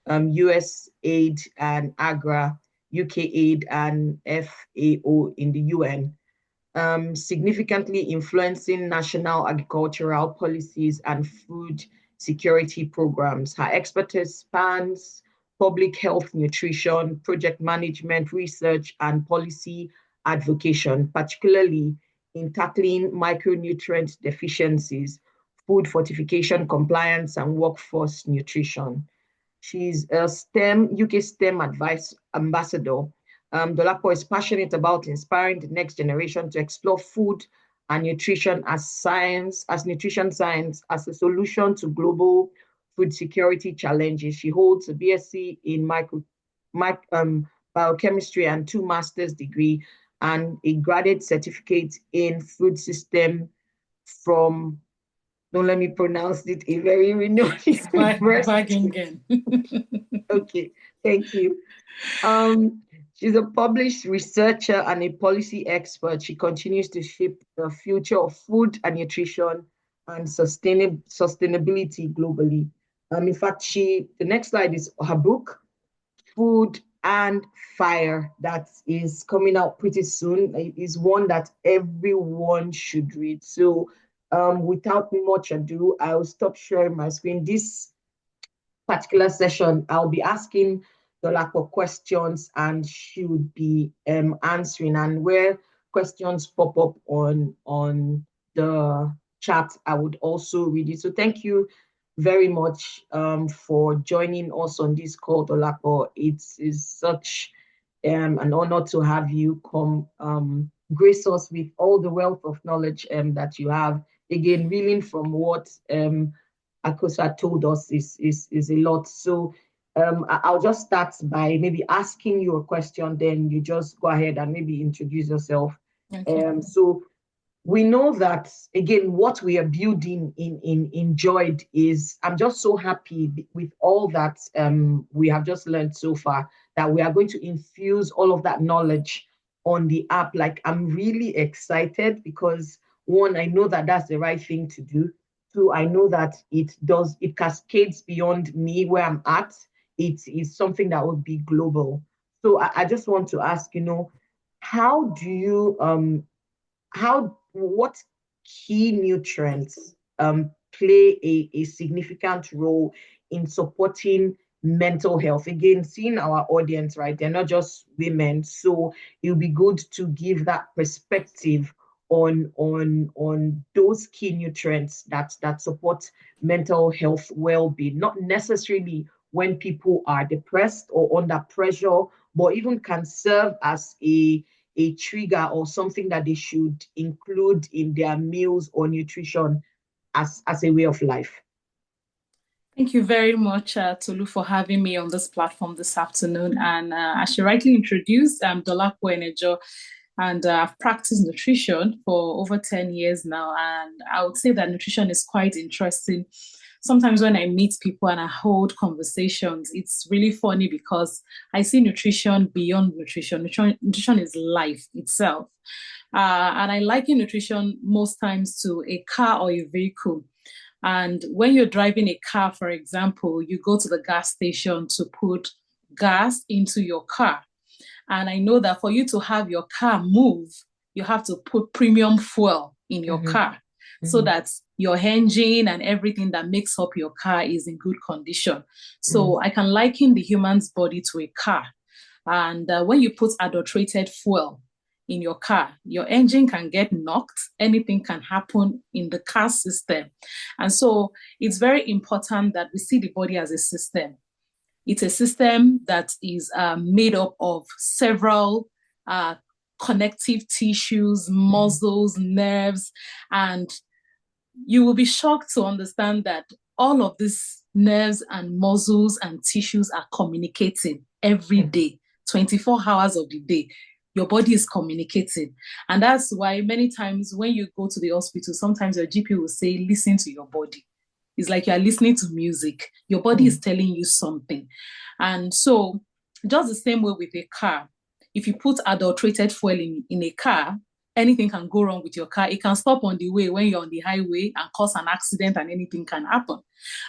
US Aid and AGRA, UK Aid and FAO in the UN, significantly influencing national agricultural policies and food security programs. Her expertise spans public health, nutrition, project management, research, and policy advocacy, particularly in tackling micronutrient deficiencies, food fortification compliance, and workforce nutrition. She's a UK STEM advice ambassador. Dolapo is passionate about inspiring the next generation to explore food and nutrition as science, as nutrition science, as a solution to global food security challenges. She holds a BSc in biochemistry and 2 master's degree and a graduate certificate in food system from, don't let me pronounce it, a very renowned university. Okay, thank you. She's a published researcher and a policy expert. She continues to shape the future of food and nutrition and sustainability globally. In fact, the next slide is her book, Food and Fire, that is coming out pretty soon. It is one that everyone should read. So without much ado, I'll stop sharing my screen. This particular session, I'll be asking Dolapo questions and she would be answering. And where questions pop up on the chat, I would also read it. So thank you very much for joining us on this call, Dolapo. It is such an honor to have you come grace us with all the wealth of knowledge that you have. Again, reeling from what Akosa told us is a lot. So I'll just start by maybe asking you a question, then you just go ahead and maybe introduce yourself. Okay. So we know that, again, what we are building in Joy is, I'm just so happy with all that we have just learned so far, that we are going to infuse all of that knowledge on the app. Like, I'm really excited because, one, I know that that's the right thing to do. Two, I know that it cascades beyond me where I'm at. It is something that would be global. So I just want to ask, how do you, what key nutrients play a significant role in supporting mental health? Again, seeing our audience, right? They're not just women. So it'll be good to give that perspective on those key nutrients that support mental health well-being, not necessarily when people are depressed or under pressure, but even can serve as a trigger or something that they should include in their meals or nutrition as a way of life. Thank you very much, Tolu, for having me on this platform this afternoon. And as you rightly introduced, I'm Dolapo Enejo, and I've practiced nutrition for over 10 years now. And I would say that nutrition is quite interesting. Sometimes when I meet people and I hold conversations, it's really funny because I see nutrition beyond nutrition. Nutrition is life itself. And I liken nutrition most times to a car or a vehicle. And when you're driving a car, for example, you go to the gas station to put gas into your car. And I know that for you to have your car move, you have to put premium fuel in your car so that your engine and everything that makes up your car is in good condition. So I can liken the human's body to a car. And when you put adulterated fuel in your car, your engine can get knocked. Anything can happen in the car system. And so it's very important that we see the body as a system. It's a system that is made up of several connective tissues, muscles, nerves, and you will be shocked to understand that all of these nerves and muscles and tissues are communicating every day, 24 hours of the day. Your body is communicating. And that's why many times when you go to the hospital, sometimes your GP will say, listen to your body. It's like you're listening to music. Your body is telling you something. And so just the same way with a car, if you put adulterated fuel in a car, anything can go wrong with your car. It can stop on the way when you're on the highway and cause an accident, and anything can happen.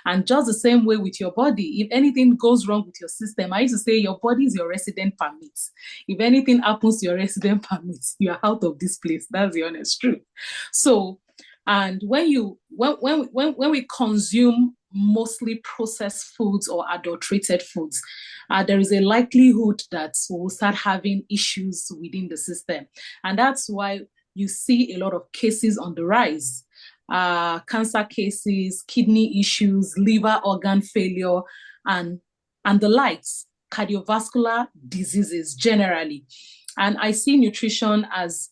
And just the same way with your body, if anything goes wrong with your system, I used to say your body is your resident permit. If anything happens to your resident permit, you are out of this place. That's the honest truth. So, and when we consume mostly processed foods or adulterated foods, there is a likelihood that we'll start having issues within the system. And that's why you see a lot of cases on the rise. Cancer cases, kidney issues, liver organ failure, and the likes, cardiovascular diseases generally. And I see nutrition as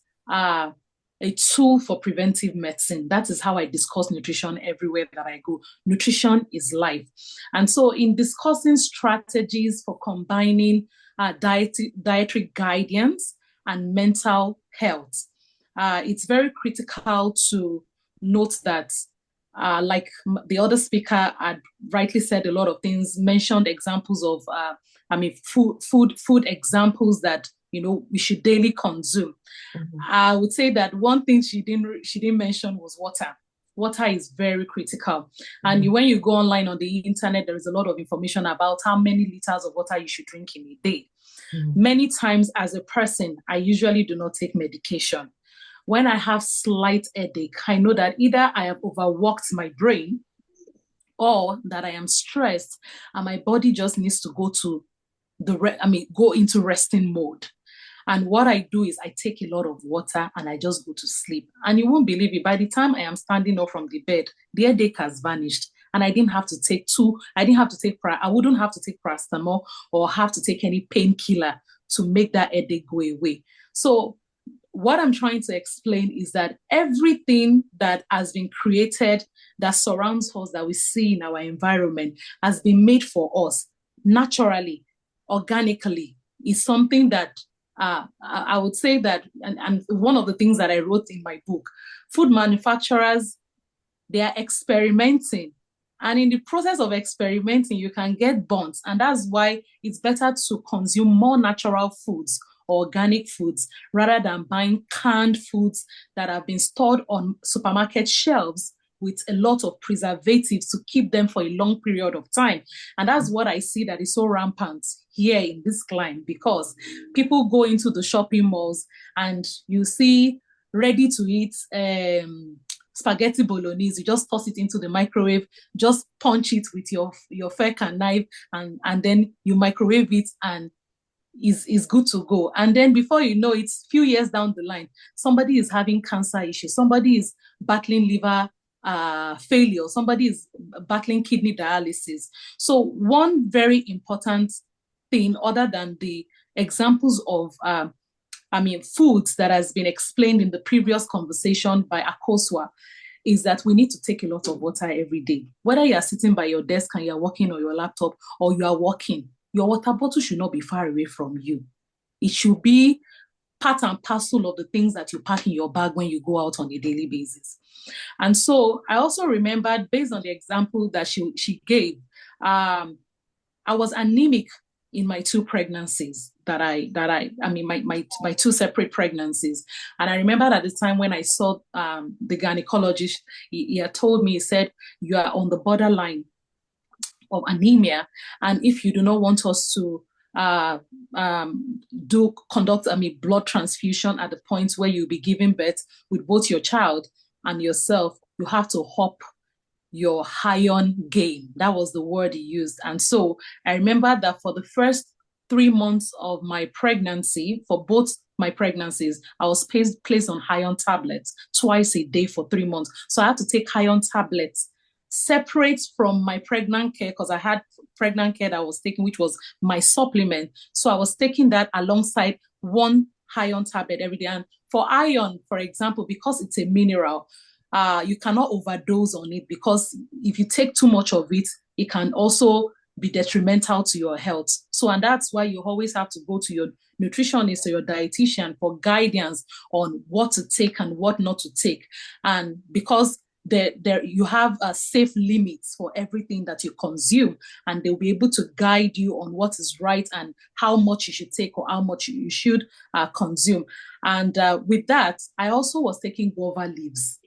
a tool for preventive medicine. That is how I discuss nutrition everywhere that I go. Nutrition is life. And so in discussing strategies for combining dietary guidance and mental health, it's very critical to note that like the other speaker had rightly said a lot of things, mentioned examples of, food examples that we should daily consume. I would say that one thing she didn't mention was water. Water is very critical. And when you go online on the internet, there is a lot of information about how many liters of water you should drink in a day. Many times as a person, I usually do not take medication. When I have slight headache, I know that either I have overworked my brain or that I am stressed and my body just needs to go into resting mode. And what I do is I take a lot of water and I just go to sleep. And you won't believe it, by the time I am standing up from the bed, the headache has vanished. And I wouldn't have to take paracetamol or have to take any painkiller to make that headache go away. So what I'm trying to explain is that everything that has been created, that surrounds us, that we see in our environment, has been made for us naturally, organically. Is something that I would say that, and one of the things that I wrote in my book, food manufacturers, they are experimenting. And in the process of experimenting, you can get burnt. And that's why it's better to consume more natural foods, organic foods, rather than buying canned foods that have been stored on supermarket shelves with a lot of preservatives to keep them for a long period of time. And that's what I see that is so rampant here in this climate, because people go into the shopping malls and you see ready to eat spaghetti bolognese. You just toss it into the microwave, just punch it with your fork and knife, and then you microwave it and is good to go. And then before you know it, few years down the line, somebody is having cancer issues, somebody is battling liver failure, somebody is battling kidney dialysis. So one very important thing, other than the examples of foods that has been explained in the previous conversation by Akosua, is that we need to take a lot of water every day. Whether you are sitting by your desk and you are working on your laptop, or you are walking, your water bottle should not be far away from you. It should be part and parcel of the things that you pack in your bag when you go out on a daily basis. And so I also remembered, based on the example that she gave, I was anemic in my two pregnancies my two separate pregnancies. And I remember at the time when I saw the gynecologist, he had told me, he said, you are on the borderline of anemia. And if you do not want us to conduct blood transfusion at the point where you'll be giving birth with both your child and yourself, you have to up your iron gain. That was the word he used. And so I remember that for the first 3 months of my pregnancy, for both my pregnancies, I was placed on iron tablets twice a day for 3 months. So I had to take iron tablets separate from my pregnant care, because I had pregnant care that I was taking, which was my supplement. So I was taking that alongside one iron tablet every day. And for iron, for example, because it's a mineral, you cannot overdose on it, because if you take too much of it, it can also be detrimental to your health. So, and that's why you always have to go to your nutritionist or your dietitian for guidance on what to take and what not to take. And because you have safe limits for everything that you consume, and they'll be able to guide you on what is right and how much you should take or how much you should consume. And with that, I also was taking guava leaves.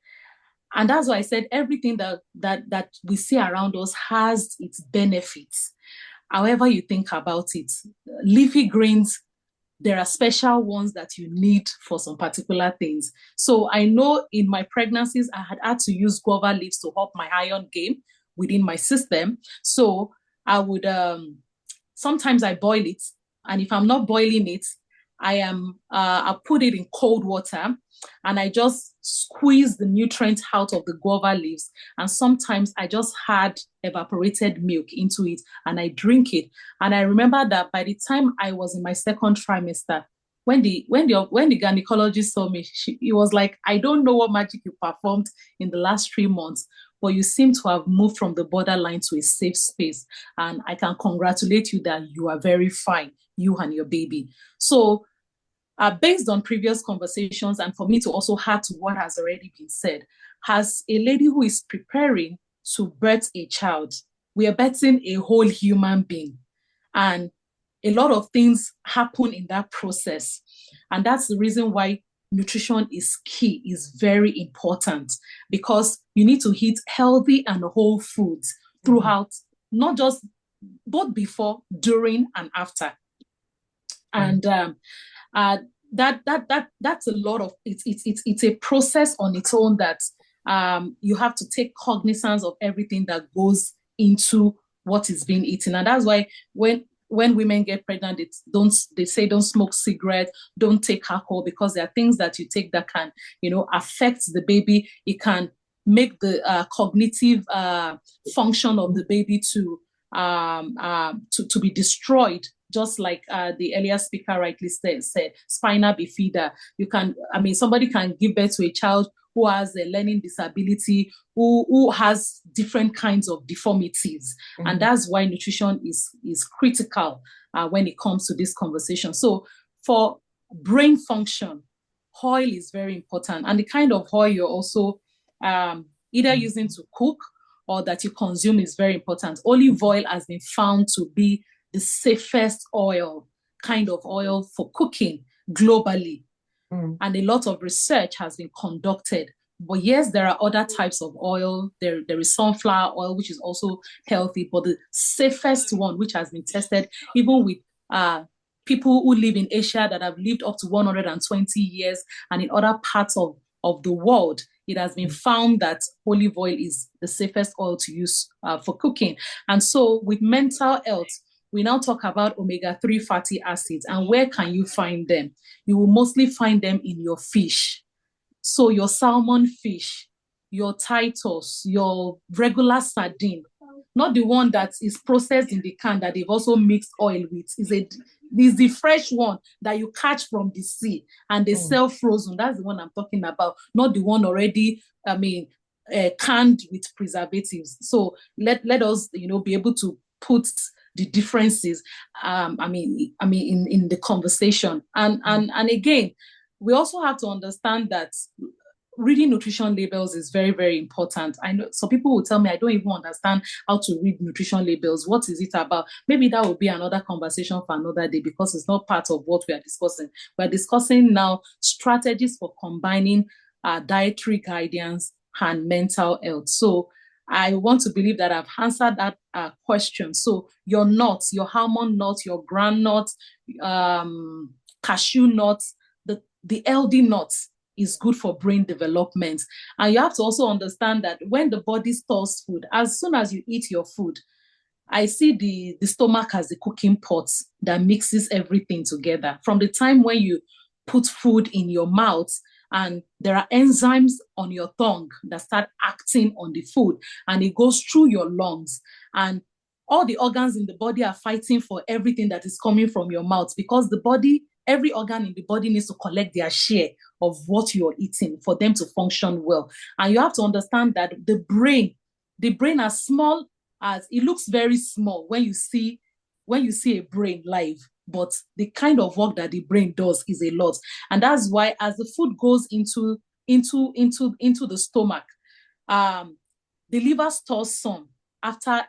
And that's why I said everything that we see around us has its benefits. However you think about it, leafy greens, there are special ones that you need for some particular things. So I know in my pregnancies, I had to use guava leaves to help my iron gain within my system. So I would, sometimes I boil it. And if I'm not boiling it, I put it in cold water and I just squeeze the nutrients out of the guava leaves. And sometimes I just add evaporated milk into it and I drink it. And I remember that by the time I was in my second trimester, when the gynecologist saw me, he was like, I don't know what magic you performed in the last 3 months, but you seem to have moved from the borderline to a safe space. And I can congratulate you that you are very fine, you and your baby. So based on previous conversations, and for me to also add to what has already been said, as a lady who is preparing to birth a child, we are birthing a whole human being. And a lot of things happen in that process. And that's the reason why nutrition is key, is very important, because you need to eat healthy and whole foods throughout, not just both before, during, and after. And that's a lot of it's a process on its own that you have to take cognizance of everything that goes into what is being eaten. And that's why when women get pregnant, they say don't smoke cigarettes, don't take alcohol, because there are things that you take that can affect the baby. It can make the cognitive function of the baby to be destroyed, just like the earlier speaker rightly said, spina bifida. Somebody can give birth to a child who has a learning disability, who has different kinds of deformities. Mm-hmm. And that's why nutrition is critical when it comes to this conversation. So for brain function, oil is very important. And the kind of oil you're also either using to cook or that you consume is very important. Olive oil has been found to be the safest kind of oil for cooking globally. And a lot of research has been conducted. But yes, there are other types of oil. There is sunflower oil, which is also healthy, but the safest one, which has been tested, even with people who live in Asia that have lived up to 120 years and in other parts of the world, it has been found that olive oil is the safest oil to use for cooking. And so with mental health, we now talk about omega-3 fatty acids. And where can you find them? You will mostly find them in your fish. So your salmon fish, your Titus, your regular sardine, not the one that is processed in the can that they've also mixed oil with. Is the fresh one that you catch from the sea and they sell frozen. That's the one I'm talking about, not the one already, canned with preservatives. So let us, be able to put the differences, in the conversation. And again, we also have to understand that reading nutrition labels is very, very important. I know some people will tell me, I don't even understand how to read nutrition labels. What is it about? Maybe that will be another conversation for another day, because it's not part of what we are discussing. We're discussing now strategies for combining dietary guidance and mental health. So I want to believe that I've answered that question. So your nuts, your almond nuts, your groundnuts, cashew nuts, the healthy nuts is good for brain development. And you have to also understand that when the body stores food, as soon as you eat your food, I see the stomach as the cooking pot that mixes everything together. From the time when you put food in your mouth, and there are enzymes on your tongue that start acting on the food, and it goes through your lungs, and all the organs in the body are fighting for everything that is coming from your mouth, because the body, every organ in the body needs to collect their share of what you're eating for them to function well. And you have to understand that the brain as small as it looks, very small when you see a brain live, but the kind of work that the brain does is a lot. And that's why as the food goes into the stomach, the liver stores some after,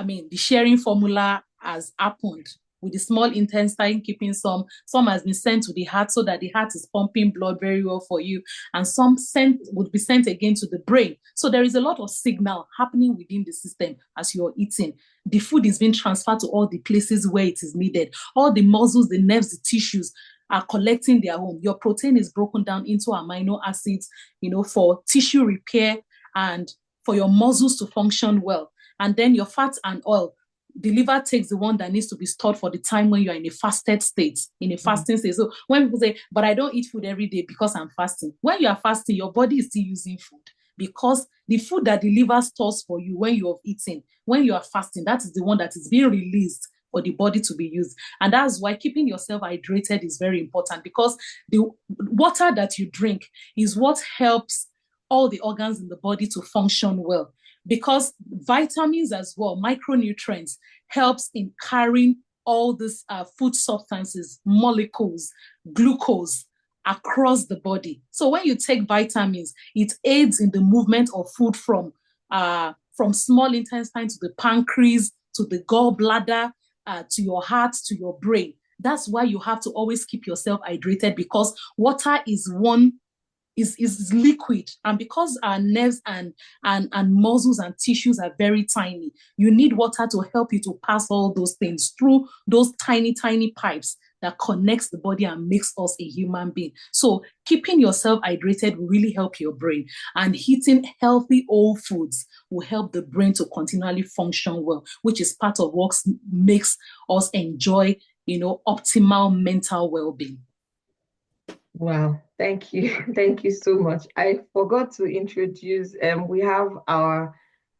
the sharing formula has happened, with the small intestine keeping some has been sent to the heart so that the heart is pumping blood very well for you, and some would be sent again to the brain. So there is a lot of signal happening within the system as you're eating. The food is being transferred to all the places where it is needed. All the muscles, the nerves, the tissues are collecting their own. Your protein is broken down into amino acids, for tissue repair and for your muscles to function well. And then your fats and oil, the liver takes the one that needs to be stored for the time when you're in a fasted state, in a fasting state. So when people say, but I don't eat food every day because I'm fasting. When you are fasting, your body is still using food, because the food that the liver stores for you when you have eaten, when you are fasting, that is the one that is being released for the body to be used. And that's why keeping yourself hydrated is very important, because the water that you drink is what helps all the organs in the body to function well. Because vitamins as well, micronutrients, helps in carrying all these food substances, molecules, glucose across the body. So when you take vitamins, it aids in the movement of food from small intestine to the pancreas, to the gallbladder, to your heart, to your brain. That's why you have to always keep yourself hydrated, because water is liquid, and because our nerves and muscles and tissues are very tiny, you need water to help you to pass all those things through those tiny pipes that connects the body and makes us a human being. So keeping yourself hydrated will really help your brain, and eating healthy whole foods will help the brain to continually function well, which is part of what makes us enjoy optimal mental well-being. Wow, thank you. Thank you so much. I forgot to introduce, we have our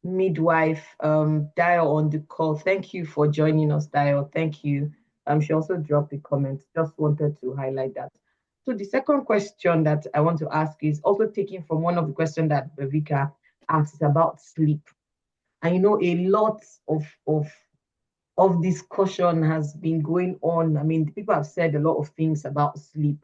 midwife, Dio, on the call. Thank you for joining us, Dio. Thank you. She also dropped a comment. Just wanted to highlight that. So the second question that I want to ask is also taken from one of the questions that Bavika asked about sleep. And a lot of discussion has been going on. People have said a lot of things about sleep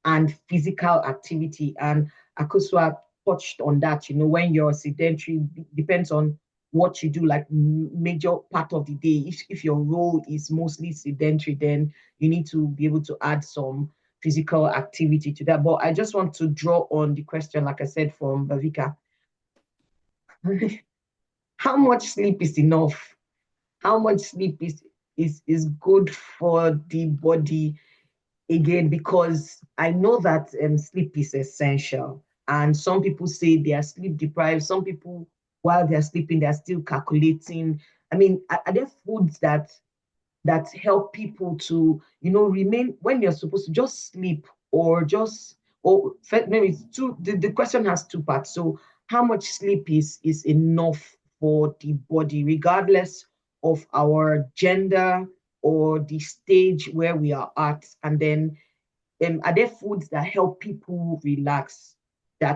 and physical activity. And Akosua touched on that, when you're sedentary, depends on what you do, like major part of the day. If your role is mostly sedentary, then you need to be able to add some physical activity to that. But I just want to draw on the question, like I said, from Bavika. How much sleep is enough? How much sleep is good for the body? Again, because I know that sleep is essential, and some people say they are sleep deprived. Some people, while they're sleeping, they're still calculating. Are there foods that help people to, remain when you're supposed to just sleep, or maybe it's two? The question has two parts. So, how much sleep is enough for the body, regardless of our gender or the stage where we are at? And then are there foods that help people relax,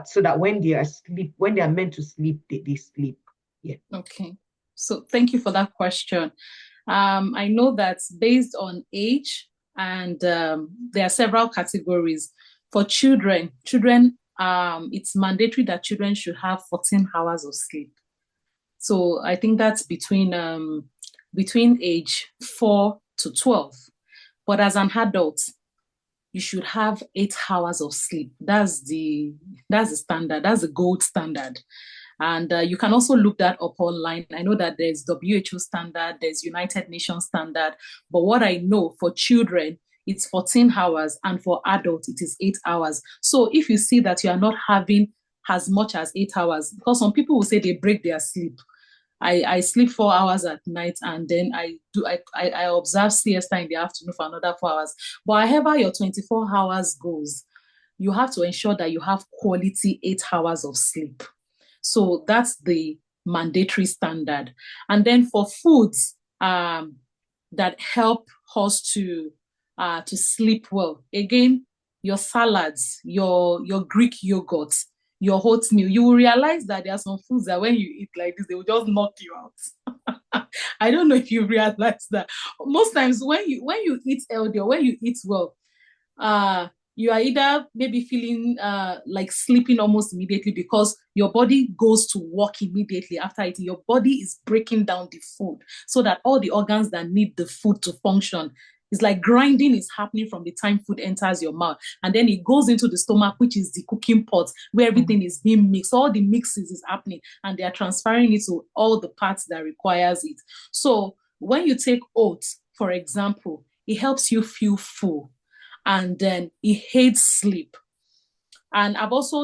so that when they are meant to sleep, they sleep? Yeah. Okay. So thank you for that question. I know that based on age, and there are several categories. For children it's mandatory that children should have 14 hours of sleep. So I think that's between age 4 to 12. But as an adult, you should have 8 hours of sleep. That's the standard. That's the gold standard. And you can also look that up online. I know that there's WHO standard, there's United Nations standard. But what I know for children, it's 14 hours. And for adults, it is 8 hours. So if you see that you are not having as much as 8 hours, because some people will say they break their sleep. I sleep 4 hours at night, and then I observe siesta in the afternoon for another 4 hours. But however your 24 hours goes, you have to ensure that you have quality 8 hours of sleep. So that's the mandatory standard. And then for foods that help us to sleep well, again, your salads, your Greek yogurt, your oatmeal, you will realize that there are some foods that when you eat like this, they will just knock you out. I don't know if you realize that. Most times when you eat healthy or when you eat well, you are either maybe feeling like sleeping almost immediately because your body goes to work immediately after eating. Your body is breaking down the food so that all the organs that need the food to function, it's like grinding is happening from the time food enters your mouth. And then it goes into the stomach, which is the cooking pot where everything is being mixed. All the mixes is happening and they are transferring it to all the parts that requires it. So when you take oats, for example, it helps you feel full. And then it aids sleep. And I've also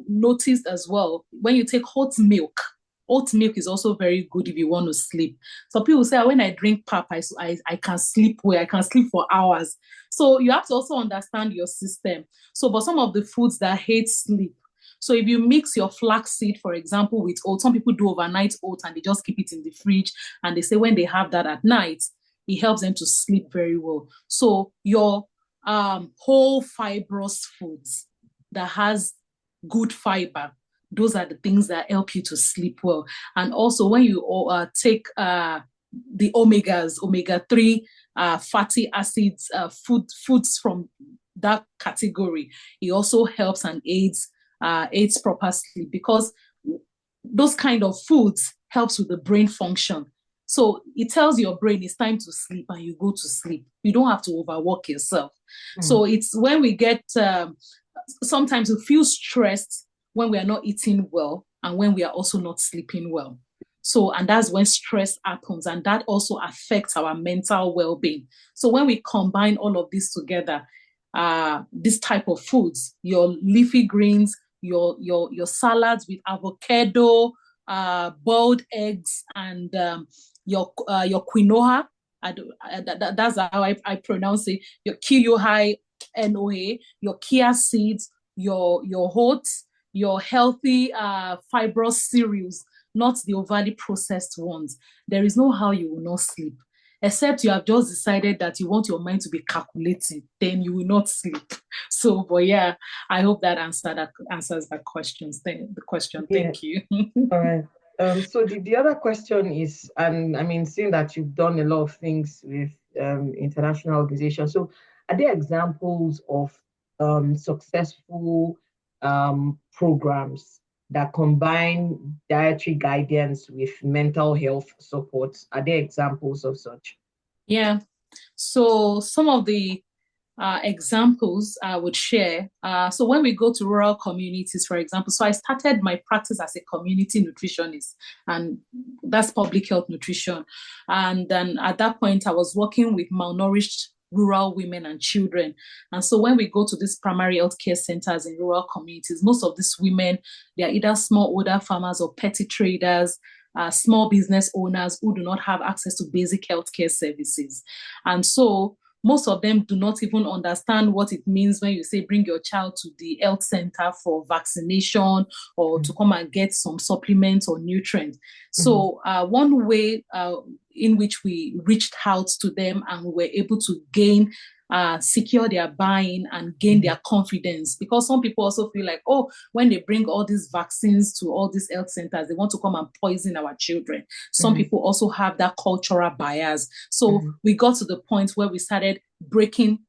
noticed as well, when you take oat milk is also very good if you want to sleep. So people say, when I drink pap, I can sleep well, I can sleep for hours. So you have to also understand your system. So, but some of the foods that aid sleep, so if you mix your flaxseed, for example, with oats, some people do overnight oats and they just keep it in the fridge. And they say when they have that at night, it helps them to sleep very well. So your whole fibrous foods that has good fiber, those are the things that help you to sleep well. And also when you take the omega-3 fatty acids, foods from that category, it also helps and aids proper sleep, because those kind of foods helps with the brain function. So it tells your brain it's time to sleep and you go to sleep. You don't have to overwork yourself. So it's when we get, sometimes we feel stressed when we are not eating well and when we are also not sleeping well. So, and that's when stress happens, and that also affects our mental well-being. So when we combine all of this together, this type of foods, your leafy greens, your salads with avocado, boiled eggs, and your quinoa, that's how I pronounce it, your quinoa, your chia seeds, your oats, your healthy fibrous cereals, not the overly processed ones. There is no how you will not sleep, except you have just decided that you want your mind to be calculating, then you will not sleep. So, but yeah, I hope that answers that question. Thank you. All right. So the other question is, and I mean, seeing that you've done a lot of things with international organizations, so are there examples of successful programs that combine dietary guidance with mental health support? Are there examples of such? Yeah. So some of the examples I would share. So when we go to rural communities, for example, so I started my practice as a community nutritionist, and that's public health nutrition. And then at that point, I was working with malnourished rural women and children. And so when we go to these primary healthcare centers in rural communities, most of these women, they are either smallholder farmers or petty traders, small business owners who do not have access to basic healthcare services. And so most of them do not even understand what it means when you say bring your child to the health center for vaccination or to come and get some supplements or nutrients. So one way in which we reached out to them and we were able to gain, secure their buy-in and gain their confidence, because some people also feel like, oh, when they bring all these vaccines to all these health centers, they want to come and poison our children. Some people also have that cultural bias. So we got to the point where we started breaking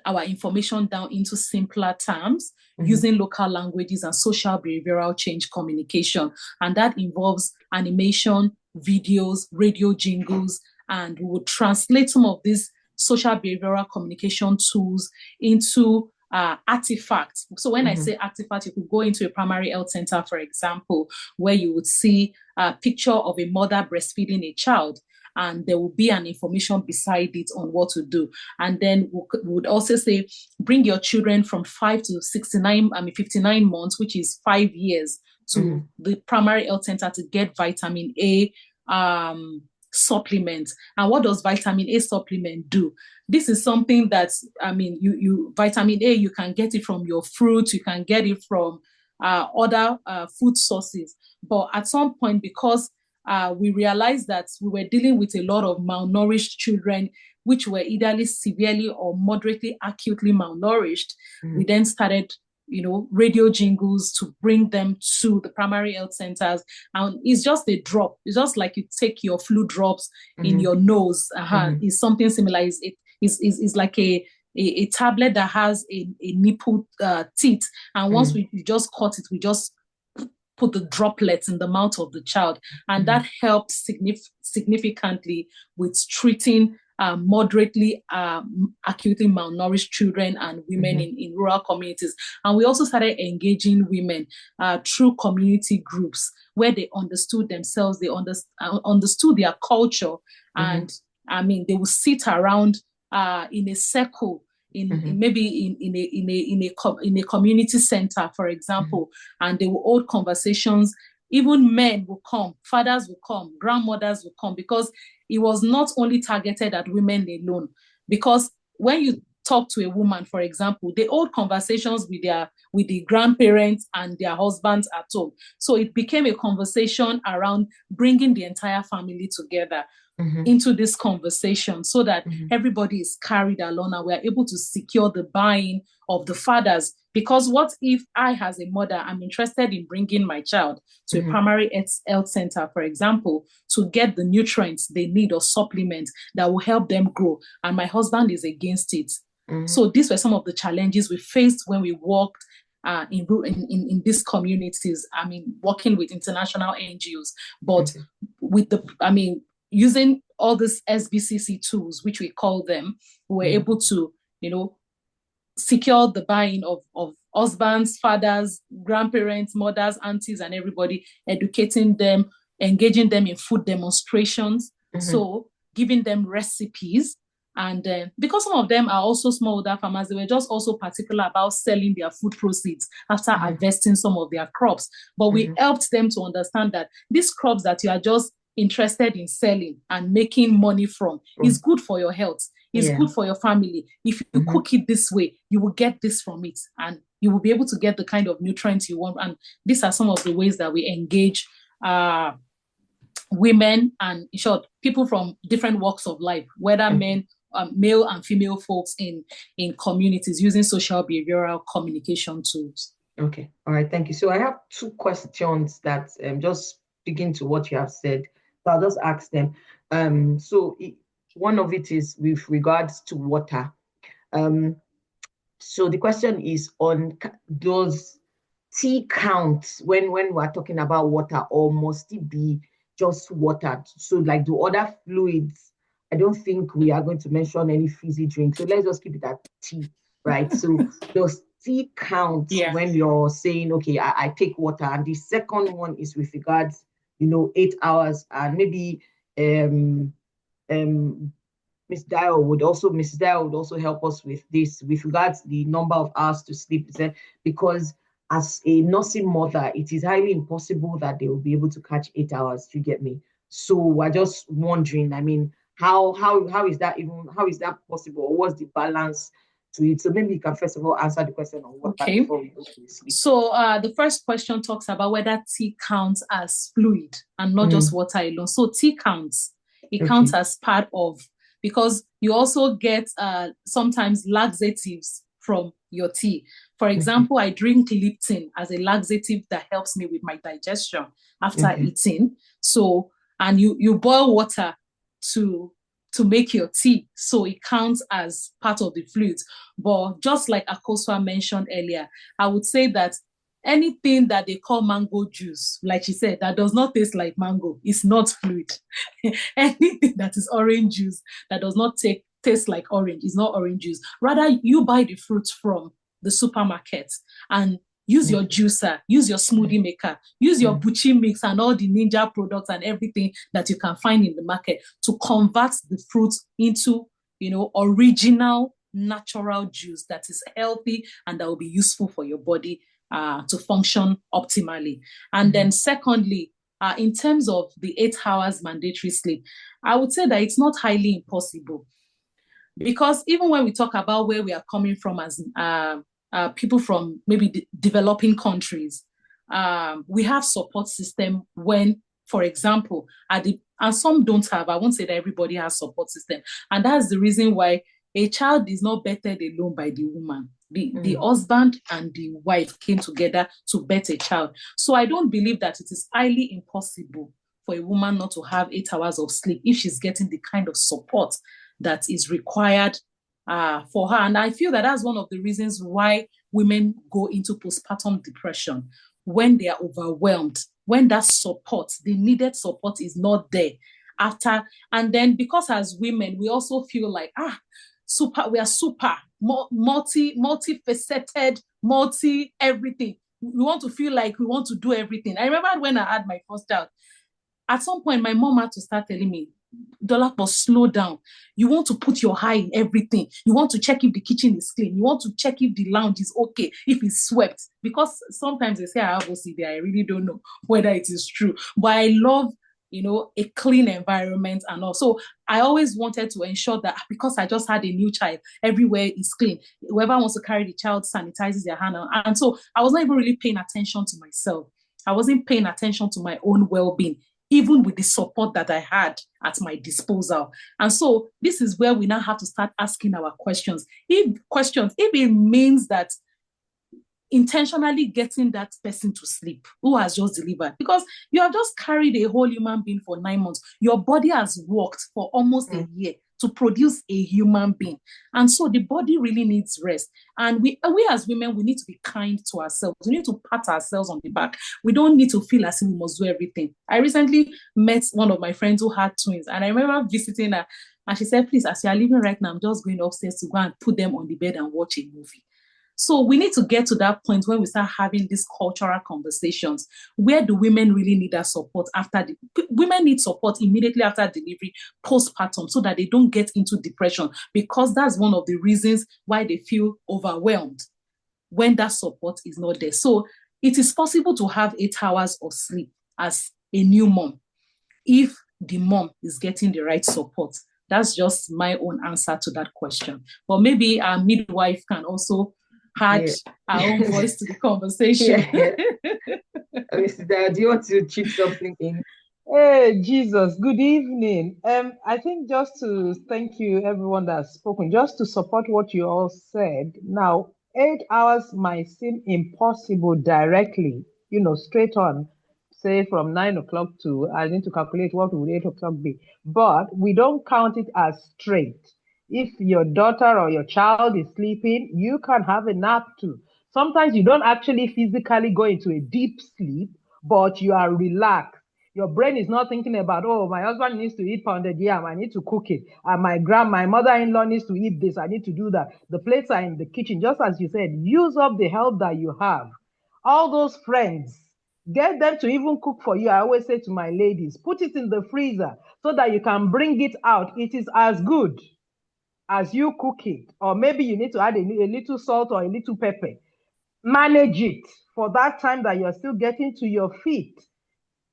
our information down into simpler terms using local languages and social behavioral change communication. And that involves animation, videos, radio jingles, and we would translate some of these social behavioral communication tools into artifacts. So when I say artifacts, you could go into a primary health center, for example, where you would see a picture of a mother breastfeeding a child, and there will be an information beside it on what to do. And then we would also say, bring your children from 5 to 59 months, which is 5 years, to the primary health center to get vitamin A supplement. And what does vitamin A supplement do? This is something that, you vitamin A, you can get it from your fruits, you can get it from other food sources. But at some point, because we realized that we were dealing with a lot of malnourished children, which were either severely or moderately acutely malnourished, we then started radio jingles to bring them to the primary health centers. And it's just a drop. It's just like you take your flu drops in your nose. It's something similar. It's like a tablet that has a nipple teeth. And once we just cut it, we just put the droplets in the mouth of the child. And that helps significantly with treating moderately acutely malnourished children and women in rural communities. And we also started engaging women through community groups where they understood themselves, they understood their culture, and they would sit around in a circle in a community center, for example, and they will hold conversations. Even men will come, fathers will come, grandmothers will come, because it was not only targeted at women alone. Because when you talk to a woman, for example, they hold conversations with the grandparents and their husbands at home. So it became a conversation around bringing the entire family together into this conversation, so that everybody is carried along and we're able to secure the buy-in of the fathers. Because what if I, as a mother, I'm interested in bringing my child to a primary health center, for example, to get the nutrients they need or supplements that will help them grow, and my husband is against it. So these were some of the challenges we faced when we worked in these communities. Working with international NGOs, but with using all these SBCC tools, which we call them, we were able to, secure the buy-in of husbands, fathers, grandparents, mothers, aunties, and everybody, educating them, engaging them in food demonstrations, so giving them recipes. And because some of them are also smallholder farmers, they were just also particular about selling their food proceeds after harvesting some of their crops. But we helped them to understand that these crops that you are just interested in selling and making money from is good for your health, is good for your family. If you cook it this way, you will get this from it, and you will be able to get the kind of nutrients you want. And these are some of the ways that we engage women and, in short, people from different walks of life, whether men, male and female folks in communities, using social behavioral communication tools. Okay, all right, thank you. So I have two questions that just speaking to what you have said. So I'll just ask them. One of it is with regards to water. So the question is on those tea counts when we're talking about water, or must it be just water? So like the other fluids, I don't think we are going to mention any fizzy drink. So let's just keep it at tea, right? So those tea counts when you're saying, okay, I take water. And the second one is with regards, 8 hours, and maybe Mrs. Dial would also help us with this with regards the number of hours to sleep. Because as a nursing mother, it is highly impossible that they will be able to catch 8 hours. You get me? So we're just wondering, how is that possible? Or what's the balance to it? So maybe you can first of all answer the question on water before we go to sleep. So the first question talks about whether tea counts as fluid and not just water alone. So tea counts. It counts as part of, because you also get sometimes laxatives from your tea. For example, I drink Lipton as a laxative that helps me with my digestion after eating. So, and you boil water to to make your tea, so it counts as part of the fluids. But just like Akosua mentioned earlier, I would say that anything that they call mango juice, like she said, that does not taste like mango, is not fluid. Anything that is orange juice that does not taste like orange is not orange juice. Rather, you buy the fruit from the supermarket and use your juicer, use your smoothie maker, use your Buchi mix and all the Ninja products and everything that you can find in the market to convert the fruit into, original natural juice that is healthy and that will be useful for your body to function optimally. And then secondly, in terms of the 8 hours mandatory sleep, I would say that it's not highly impossible. Because even when we talk about where we are coming from as people from maybe developing countries, we have support system when, for example, and some don't have, I won't say that everybody has support system. And that's the reason why a child is not birthed alone by the woman. The husband and the wife came together to birth a child. So I don't believe that it is highly impossible for a woman not to have 8 hours of sleep if she's getting the kind of support that is required for her. And I feel that that's one of the reasons why women go into postpartum depression, when they are overwhelmed, when that support, the needed support, is not there after. And then because as women, we also feel like, we are super, multifaceted, everything. We want to feel like we want to do everything. I remember when I had my first child, at some point, my mom had to start telling me, Dolapo, slow down. You want to put your eye in everything. You want to check if the kitchen is clean. You want to check if the lounge is okay, if it's swept. Because sometimes they say I have OCD. I really don't know whether it is true. But I love, a clean environment and all. So I always wanted to ensure that because I just had a new child, everywhere is clean. Whoever wants to carry the child sanitizes their hand. And so I was not even really paying attention to myself. I wasn't paying attention to my own well-being, even with the support that I had at my disposal. And so this is where we now have to start asking our questions. If it means that intentionally getting that person to sleep who has just delivered, because you have just carried a whole human being for 9 months. Your body has worked for almost a year to produce a human being. And so the body really needs rest. And we as women, we need to be kind to ourselves. We need to pat ourselves on the back. We don't need to feel as if we must do everything. I recently met one of my friends who had twins, and I remember visiting her, and she said, please, as you are leaving right now, I'm just going upstairs to go and put them on the bed and watch a movie. So we need to get to that point when we start having these cultural conversations. Where do women really need that support women need support immediately after delivery, postpartum, so that they don't get into depression, because that's one of the reasons why they feel overwhelmed when that support is not there. So it is possible to have 8 hours of sleep as a new mom if the mom is getting the right support. That's just my own answer to that question. But maybe our midwife can also add our own voice to the conversation. Mr. Dad, do you want to chip something in? Hey, Jesus, good evening. I think just to thank you, everyone that has spoken, just to support what you all said. Now, 8 hours might seem impossible directly, straight on, say from 9 o'clock to, I need to calculate what would 8 o'clock be, but we don't count it as straight. If your daughter or your child is sleeping, you can have a nap too. Sometimes you don't actually physically go into a deep sleep, but you are relaxed. Your brain is not thinking about, oh, my husband needs to eat pounded yam, I need to cook it. And my mother-in-law needs to eat this, I need to do that. The plates are in the kitchen. Just as you said, use up the help that you have. All those friends, get them to even cook for you. I always say to my ladies, put it in the freezer so that you can bring it out. It is as good as you cook it. Or maybe you need to add a little salt or a little pepper. Manage it for that time that you're still getting to your feet.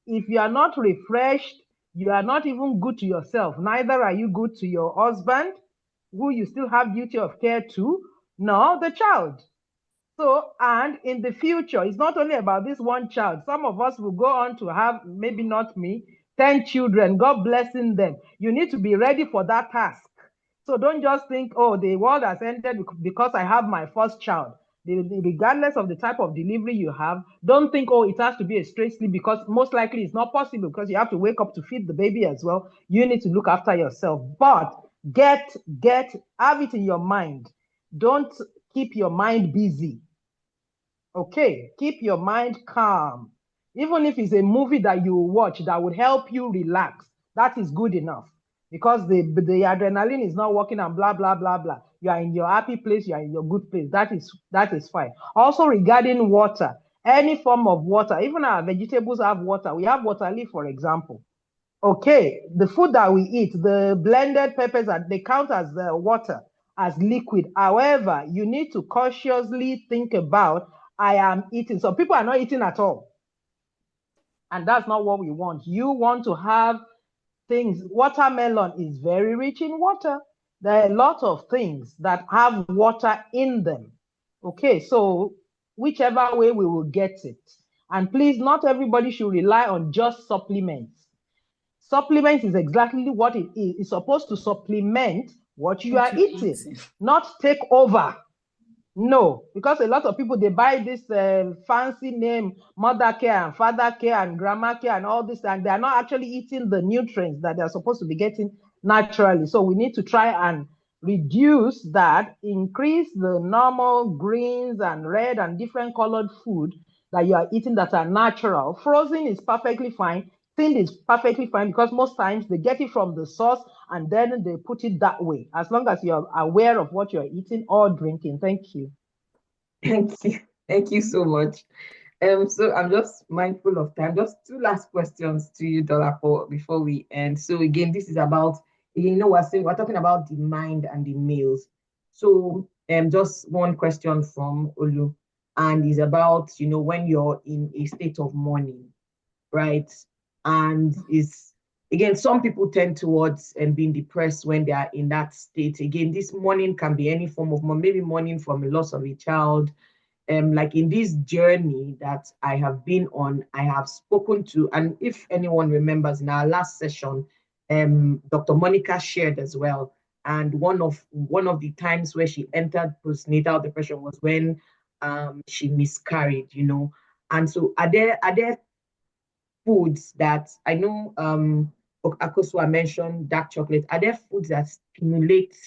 If you are not refreshed, you are not even good to yourself. Neither are you good to your husband, who you still have duty of care to, nor the child. So, and in the future, it's not only about this one child. Some of us will go on to have, maybe not me, 10 children, God blessing them. You need to be ready for that task. So don't just think, oh, the world has ended because I have my first child. regardless of the type of delivery you have, don't think, oh, it has to be a straight sleep, because most likely it's not possible, because you have to wake up to feed the baby as well. You need to look after yourself. But have it in your mind. Don't keep your mind busy. Okay, keep your mind calm. Even if it's a movie that you watch that would help you relax, that is good enough, because the adrenaline is not working and blah, blah, blah, blah. You are in your happy place, you are in your good place. That is fine. Also, regarding water, any form of water, even our vegetables have water. We have water leaf, for example. Okay, the food that we eat, the blended peppers, they count as water, as liquid. However, you need to cautiously think about, I am eating. So people are not eating at all. And that's not what we want. You want to have things. Watermelon is very rich in water. There are a lot of things that have water in them. Okay, so whichever way we will get it. And please, not everybody should rely on just supplements. Supplements is exactly what it is. It's supposed to supplement what you are eating, not take over. No, because a lot of people, they buy this fancy name, mother care and father care and grandma care and all this, and they're not actually eating the nutrients that they're supposed to be getting naturally. So we need to try and reduce that, increase the normal greens and red and different colored food that you are eating that are natural. Frozen is perfectly fine. Thinned is perfectly fine, because most times they get it from the source and then they put it that way, as long as you're aware of what you're eating or drinking. Thank you. Thank you. Thank you so much. So I'm just mindful of time. Just two last questions to you, Dolapo, before we end. So again, this is about, again, we're talking about the mind and the males. So just one question from Olu, and is about, when you're in a state of mourning, right? And is, again, some people tend towards being depressed when they are in that state. Again, this mourning can be any form of mourning, maybe mourning from a loss of a child. Like in this journey that I have been on, I have spoken to, and if anyone remembers, in our last session, Dr. Monica shared as well. And one of the times where she entered postnatal depression was when she miscarried, And so are there foods that, I know Akosua mentioned dark chocolate, are there foods that stimulate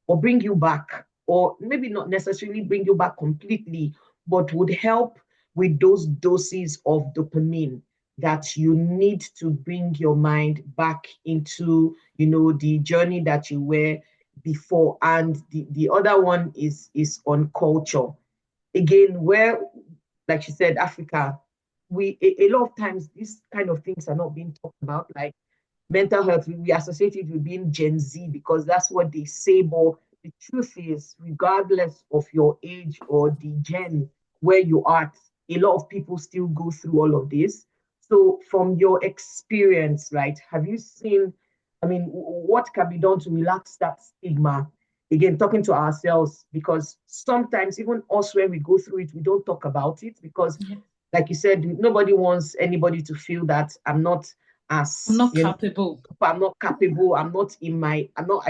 or bring you back, or maybe not necessarily bring you back completely, but would help with those doses of dopamine that you need to bring your mind back into, the journey that you were before? And the other one is on culture. Again, where, like she said, Africa, a lot of times these kind of things are not being talked about, like mental health. We associate it with being Gen Z because that's what they say, but the truth is, regardless of your age or the gen where you are, a lot of people still go through all of this. So from your experience, right, have you seen, what can be done to relax that stigma? Again, talking to ourselves, because sometimes even us, when we go through it, we don't talk about it because, like you said, nobody wants anybody to feel that I'm not capable. I'm not capable. I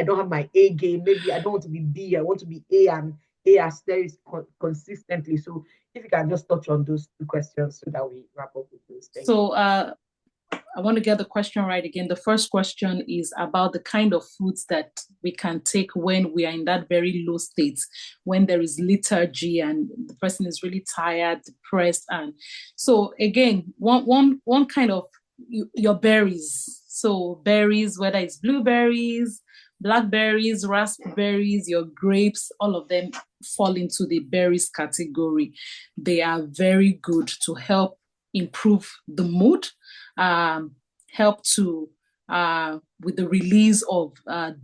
don't have my A game. Maybe I don't want to be B. I want to be A, and A asterisk consistently. So if you can just touch on those two questions so that we wrap up with those things. So I want to get the question right again. The first question is about the kind of foods that we can take when we are in that very low state, when there is lethargy and the person is really tired, depressed. And so again, one kind of your berries. So berries, whether it's blueberries, blackberries, raspberries, your grapes, all of them fall into the berries category. They are very good to help improve the mood, help to with the release of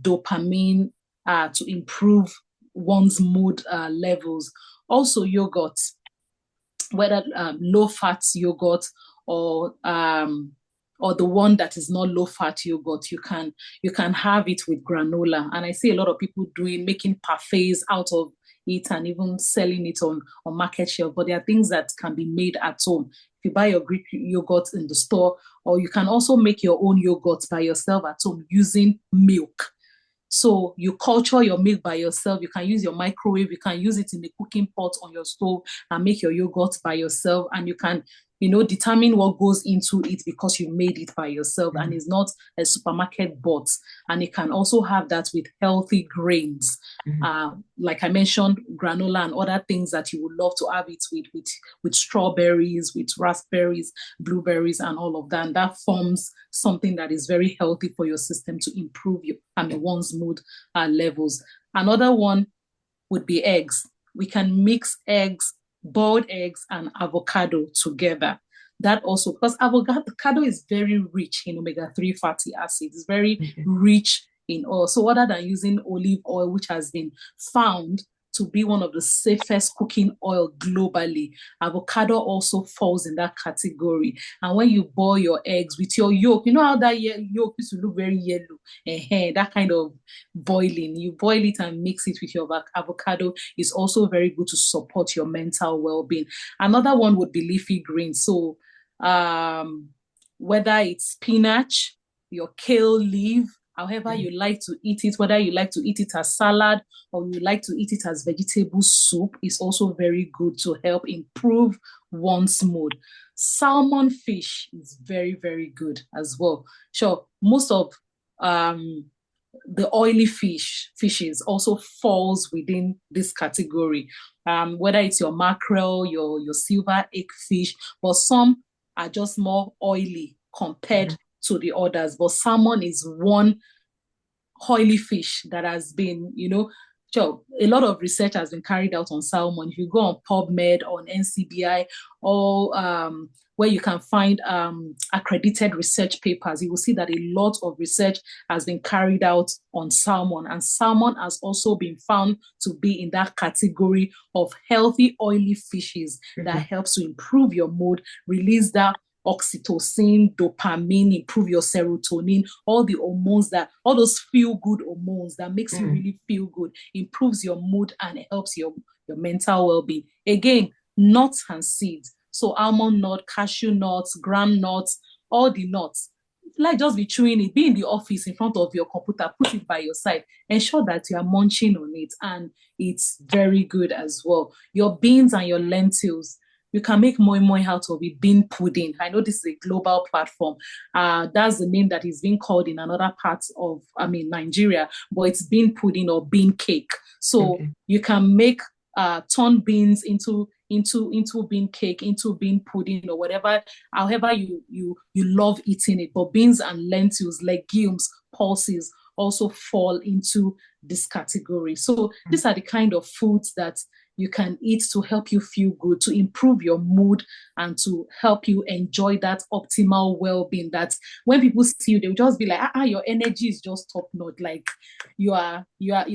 dopamine to improve one's mood levels. Also yogurt, whether low fat yogurt or the one that is not low fat yogurt, you can have it with granola. And I see a lot of people making parfaits out of it and even selling it on market shelf. But there are things that can be made at home. If you buy your Greek yogurt in the store, or you can also make your own yogurt by yourself at home using milk. So you culture your milk by yourself. You can use your microwave. You can use it in the cooking pot on your stove and make your yogurt by yourself. And you can, determine what goes into it because you made it by yourself and it's not a supermarket bought. And you can also have that with healthy grains. Like I mentioned, granola and other things that you would love to have it with strawberries, with raspberries, blueberries, and all of that. And that forms something that is very healthy for your system to improve one's mood levels. Another one would be eggs. We can mix eggs, boiled eggs, and avocado together. That also, because avocado is very rich in omega-3 fatty acids. It's very rich in oil. So other than using olive oil, which has been found to be one of the safest cooking oil globally, avocado also falls in that category. And when you boil your eggs with your yolk, you know how that yolk used to look very yellow, that kind of boiling, you boil it and mix it with your avocado is also very good to support your mental well-being. Another one would be leafy greens. So whether it's spinach, your kale leaf, however you like to eat it, whether you like to eat it as salad or you like to eat it as vegetable soup, is also very good to help improve one's mood. Salmon fish is very, very good as well. Sure, most of the oily fishes also falls within this category. Whether it's your mackerel, your silver egg fish, but some are just more oily compared to the others. But salmon is one oily fish that has been, sure, a lot of research has been carried out on salmon. If you go on PubMed, on NCBI, or where you can find accredited research papers, you will see that a lot of research has been carried out on salmon. And salmon has also been found to be in that category of healthy, oily fishes that helps to improve your mood, release that oxytocin, dopamine, improve your serotonin, all the hormones all those feel-good hormones that makes you really feel good, improves your mood and helps your mental well-being. Again, nuts and seeds. So almond nut, cashew nuts, gram nuts, all the nuts. Like just be chewing it, be in the office in front of your computer, put it by your side, ensure that you are munching on it, and it's very good as well. Your beans and your lentils, you can make moi moi out of it, bean pudding. I know this is a global platform. That's the name that is being called in another part of, Nigeria, but it's bean pudding or bean cake. So you can make turn beans into bean cake, into bean pudding, or whatever, however you love eating it. But beans and lentils, legumes, pulses also fall into this category. So these are the kind of foods that you can eat to help you feel good, to improve your mood, and to help you enjoy that optimal well-being. That when people see you, they'll just be like, your energy is just top notch. Like your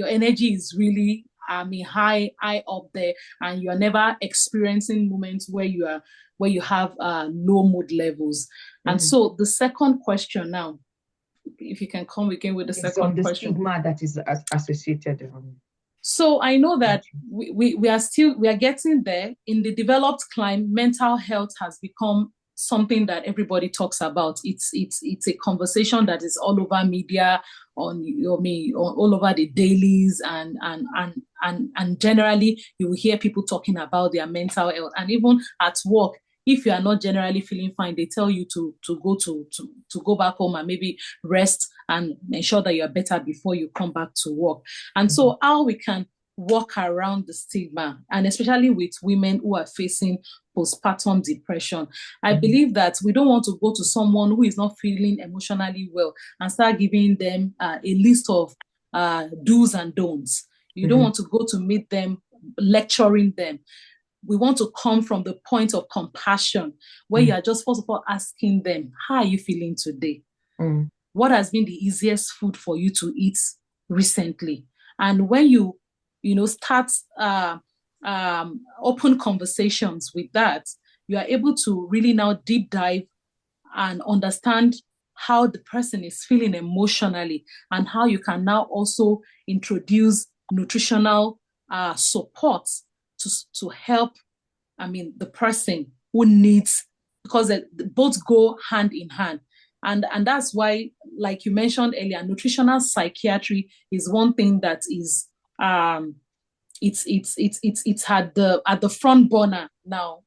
energy is really high up there, and you are never experiencing moments where you have low mood levels. And so the second question now, if you can come again with the second the question. Stigma that is associated. So I know that we are getting there. In the developed climate, mental health has become something that everybody talks about. It's a conversation that is all over media, all over the dailies, and generally you will hear people talking about their mental health. And even at work, if you are not generally feeling fine, they tell you to go back home and maybe rest and ensure that you are better before you come back to work. And so how we can walk around the stigma, and especially with women who are facing postpartum depression. I believe that we don't want to go to someone who is not feeling emotionally well and start giving them a list of do's and don'ts. You don't want to go to meet them, lecturing them. We want to come from the point of compassion, where you are just first of all asking them, how are you feeling today? What has been the easiest food for you to eat recently? And when you start open conversations with that, you are able to really now deep dive and understand how the person is feeling emotionally, and how you can now also introduce nutritional support to help the person who needs, because both go hand in hand. And that's why, like you mentioned earlier, nutritional psychiatry is one thing that is it's at the front burner now.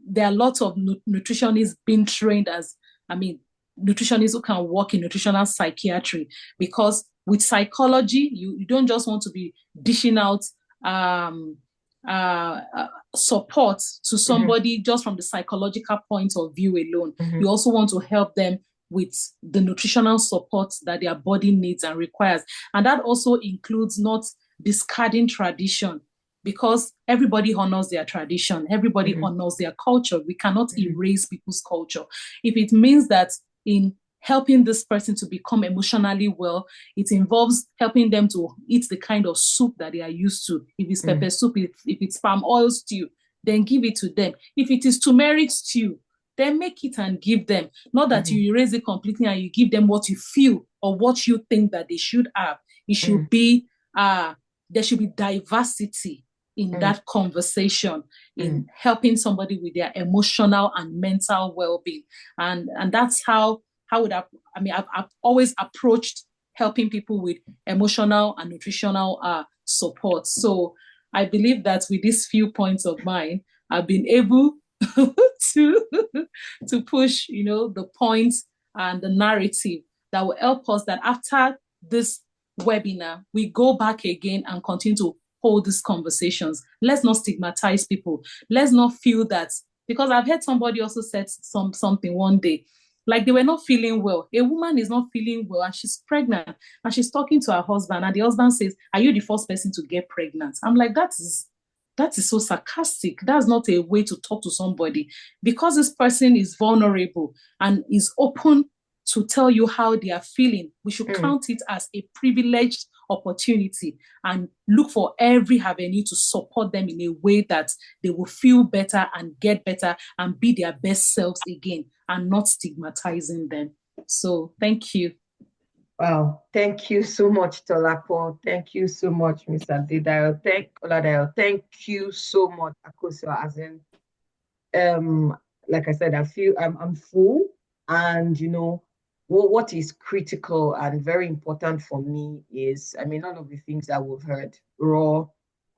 There are lots of nutritionists being trained as, nutritionists who can work in nutritional psychiatry, because with psychology, you don't just want to be dishing out support to somebody just from the psychological point of view alone. You also want to help them with the nutritional support that their body needs and requires. And that also includes not discarding tradition, because everybody honors their tradition, everybody honors their culture. We cannot erase people's culture. If it means that in helping this person to become emotionally well, it involves helping them to eat the kind of soup that they are used to. If it's pepper soup, if it's palm oil stew, then give it to them. If it is turmeric stew, then make it and give them. Not that you erase it completely and you give them what you feel or what you think that they should have. It should be, there should be diversity in that conversation, in helping somebody with their emotional and mental well-being. And that's how I've always approached helping people with emotional and nutritional support. So I believe that with these few points of mine, I've been able to push, the points and the narrative that will help us, that after this webinar, we go back again and continue to hold these conversations. Let's not stigmatize people. Let's not feel that, because I've heard somebody also said something one day, like they were not feeling well. A woman is not feeling well and she's pregnant and she's talking to her husband, and the husband says, "Are you the first person to get pregnant?" I'm like, that is so sarcastic. That's not a way to talk to somebody, because this person is vulnerable and is open to tell you how they are feeling. We should count it as a privileged opportunity and look for every avenue to support them in a way that they will feel better and get better and be their best selves again, and not stigmatizing them. So thank you. Wow, thank you so much, Tolapo. Thank you so much, Mr. Didayo. Thank you so much, Akosio. As in, like I said, I feel I'm full, and what is critical and very important for me is, all of the things that we've heard: raw,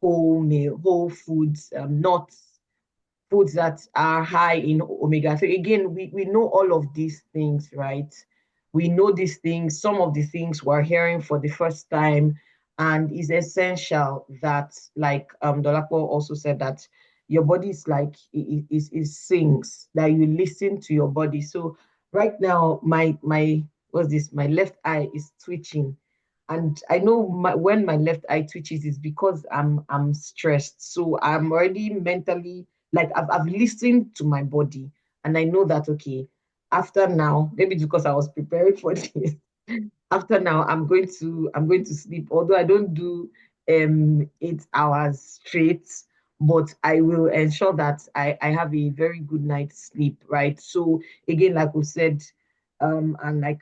whole meal, whole foods, not foods that are high in omega-3. Again, we know all of these things, right? We know these things. Some of the things we're hearing for the first time, and it's essential that, like Dolapo also said, that your body is like it sings, that you listen to your body. So right now, my what's this? My left eye is twitching, and I know when my left eye twitches is because I'm stressed. So I'm already mentally, like, I've listened to my body, and I know that, okay, after now, maybe because I was preparing for this, after now I'm going to sleep. Although I don't do 8 hours straight, but I will ensure that I have a very good night's sleep, right? So again, like we said, and like,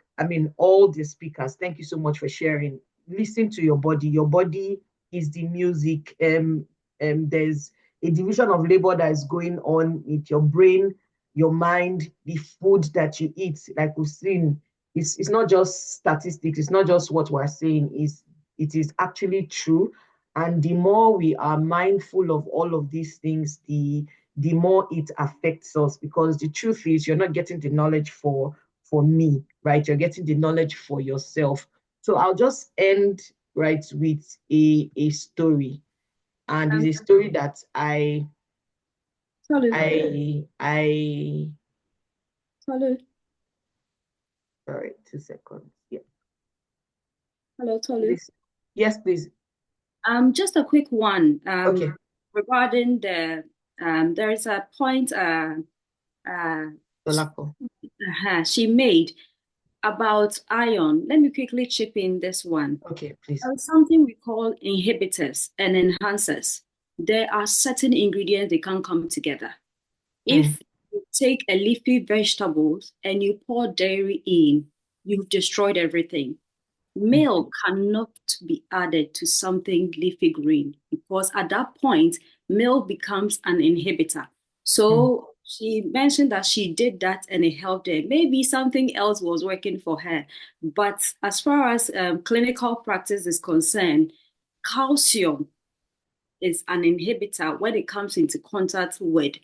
all the speakers, thank you so much for sharing. Listen to your body. Your body is the music. There's a division of labor that is going on with your brain, your mind, the food that you eat. Like we've seen, it's not just statistics, it's not just what we're saying, it is actually true. And the more we are mindful of all of these things, the more it affects us, because the truth is, you're not getting the knowledge for me, right? You're getting the knowledge for yourself. So I'll just end, right, with a story. And it's a story that I Tolu. Sorry, 2 seconds. Yeah. Hello, Tolu. Please. Yes, please. Just a quick one. Okay. Regarding there is a point Dolapo. she made about iron. Let me quickly chip in this one. Okay, please. There is something we call inhibitors and enhancers. There are certain ingredients they can't come together. If you take a leafy vegetables and you pour dairy in, you've destroyed everything. Milk cannot be added to something leafy green, because at that point, milk becomes an inhibitor. So She mentioned that she did that and it helped her. Maybe something else was working for her. But as far as clinical practice is concerned, calcium is an inhibitor when it comes into contact with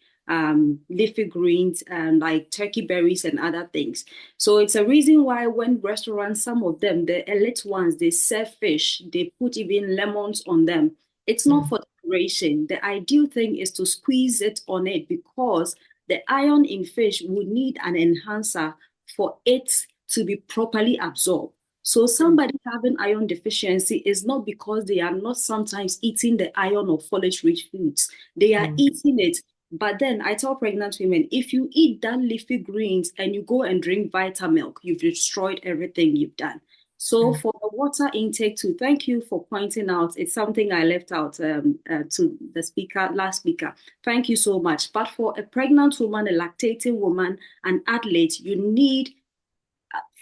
leafy greens and like turkey berries and other things. So it's a reason why when restaurants, some of them, the elite ones, they serve fish, they put even lemons on them. It's not for decoration. The ideal thing is to squeeze it on it because the iron in fish would need an enhancer for it to be properly absorbed. So somebody having iron deficiency is not because they are not sometimes eating the iron or foliage-rich foods. They are eating it. But then I tell pregnant women, if you eat that leafy greens and you go and drink Vitamilk, you've destroyed everything you've done. So for the water intake too, thank you for pointing out. It's something I left out to the speaker, last speaker. Thank you so much. But for a pregnant woman, a lactating woman, an athlete, you need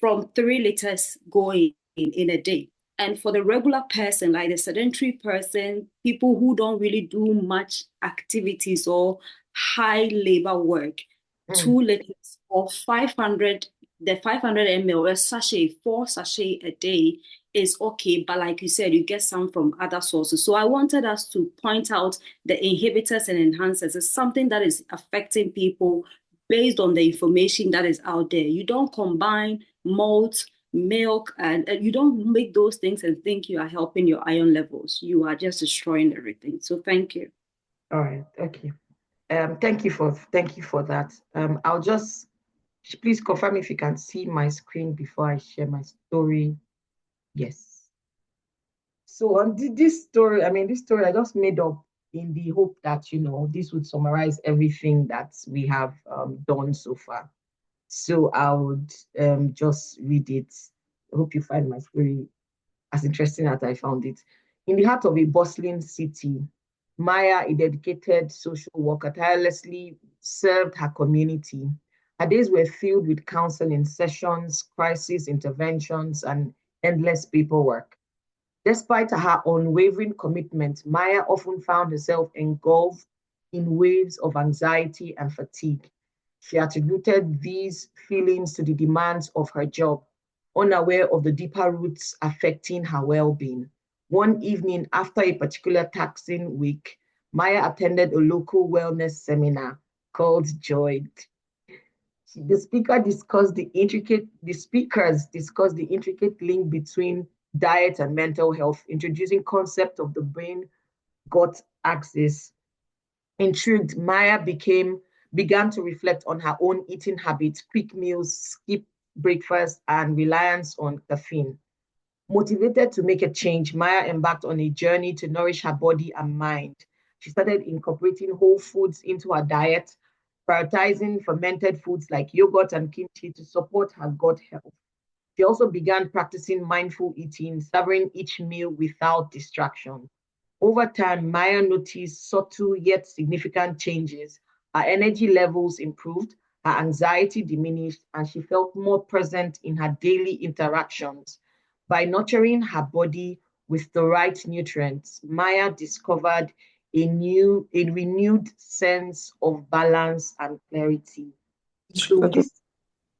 from 3 liters going in a day. And for the regular person, like the sedentary person, people who don't really do much activities or high labor work, 2 liters or 500, the 500 ml, a sachet, 4 sachet a day is okay. But like you said, you get some from other sources. So I wanted us to point out the inhibitors and enhancers as something that is affecting people based on the information that is out there. You don't combine malt, milk, and you don't make those things and think you are helping your iron levels. You are just destroying everything. So thank you. All right. Okay. Thank you for that. I'll just please confirm if you can see my screen before I share my story. Yes. So on this story, this story I just made up in the hope that this would summarize everything that we have done so far. So I would just read it. I hope you find my story as interesting as I found it. In the heart of a bustling city, Maya, a dedicated social worker, tirelessly served her community. Her days were filled with counseling sessions, crisis interventions, and endless paperwork. Despite her unwavering commitment, Maya often found herself engulfed in waves of anxiety and fatigue. She attributed these feelings to the demands of her job, unaware of the deeper roots affecting her well-being. One evening, after a particular taxing week, Maya attended a local wellness seminar called Joy. The speakers discussed the intricate link between diet and mental health, introducing concept of the brain-gut axis. Intrigued, Maya began to reflect on her own eating habits, quick meals, skip breakfast, and reliance on caffeine. Motivated to make a change, Maya embarked on a journey to nourish her body and mind. She started incorporating whole foods into her diet, prioritizing fermented foods like yogurt and kimchi to support her gut health. She also began practicing mindful eating, savoring each meal without distraction. Over time, Maya noticed subtle yet significant changes. Her energy levels improved, her anxiety diminished, and she felt more present in her daily interactions. By nurturing her body with the right nutrients, Maya discovered a renewed sense of balance and clarity. So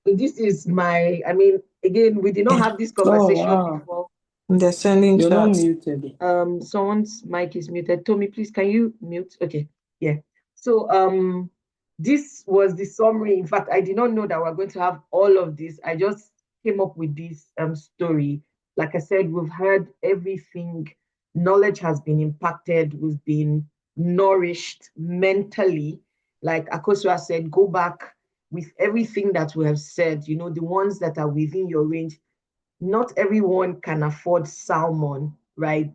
this is again, we did not have this conversation before. They're sending You're not chats. muted. Someone's mic is muted. Tommy, please, can you mute? Okay, yeah. So this was the summary. In fact, I did not know that we're going to have all of this. I just came up with this story. Like I said, we've heard everything. Knowledge has been impacted. We've been nourished mentally. Like Akosua said, go back with everything that we have said, the ones that are within your range. Not everyone can afford salmon, right?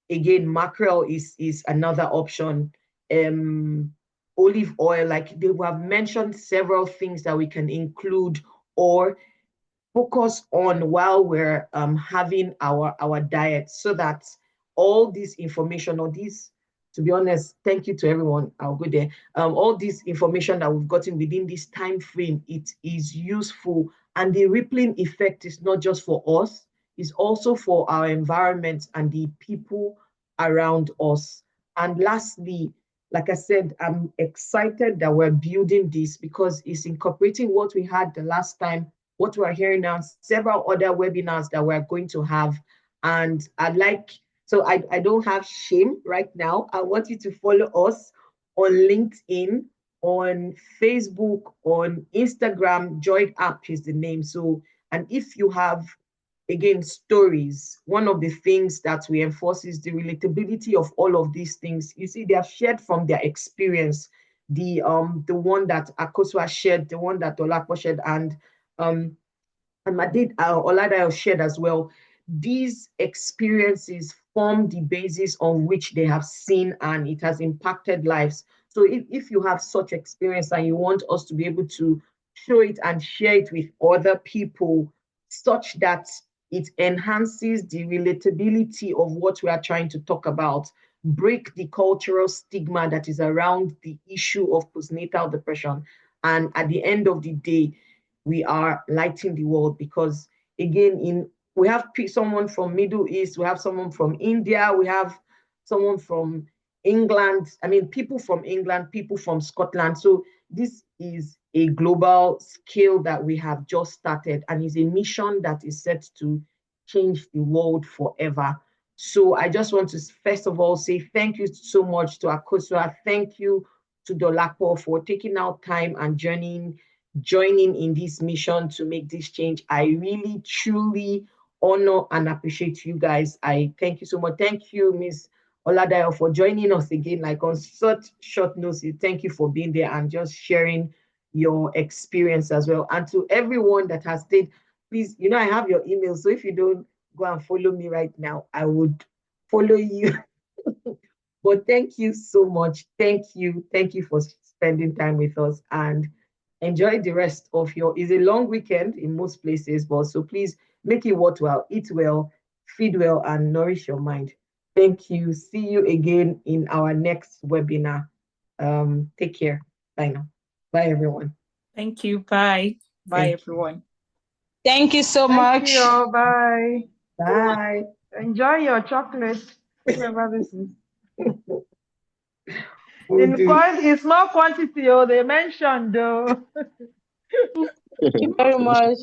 Again, mackerel is another option. Olive oil, like they have mentioned several things that we can include or focus on while we're having our diet, so that all this information or this, to be honest, thank you to everyone, I'll go there. All this information that we've gotten within this time frame, it is useful, and the rippling effect is not just for us, it's also for our environment and the people around us. And lastly, like I said, I'm excited that we're building this because it's incorporating what we had the last time, what we're hearing now, several other webinars that we're going to have. And I don't have shame right now. I want you to follow us on LinkedIn, on Facebook, on Instagram. Joy App is the name. So, and if you have, again, stories, one of the things that we enforce is the relatability of all of these things. You see, they are shared from their experience. The one that Akosua shared, the one that Dolapo shared, um and Madid Oladayo shared as well. These experiences form the basis on which they have seen, and it has impacted lives. So if you have such experience and you want us to be able to show it and share it with other people such that it enhances the relatability of what we are trying to talk about, break the cultural stigma that is around the issue of postnatal depression. And at the end of the day, we are lighting the world because, again, we have someone from Middle East, we have someone from India, we have someone from England. I mean, people from England, people from Scotland. So this is a global scale that we have just started, and is a mission that is set to change the world forever. So I just want to first of all say thank you so much to Akosua. Thank you to Dolapo for taking out time and joining in this mission to make this change. I really, truly honor and appreciate you guys. I thank you so much. Thank you, Ms. Oladayo, for joining us again, like on such short notice. Thank you for being there and just sharing your experience as well. And to everyone that has stayed, please, I have your email. So if you don't go and follow me right now, I would follow you. But thank you so much. Thank you. Thank you for spending time with us, and enjoy the rest of it's a long weekend in most places, but so please make it worthwhile, eat well, feed well, and nourish your mind. Thank you. See you again in our next webinar. Take care. Bye now. Bye, everyone. Thank you. Bye. Bye, everyone. Thank you so Thank much. you. Bye. Bye. Enjoy your chocolate, whatever this is. In small quantity, they mentioned though. Thank you very much.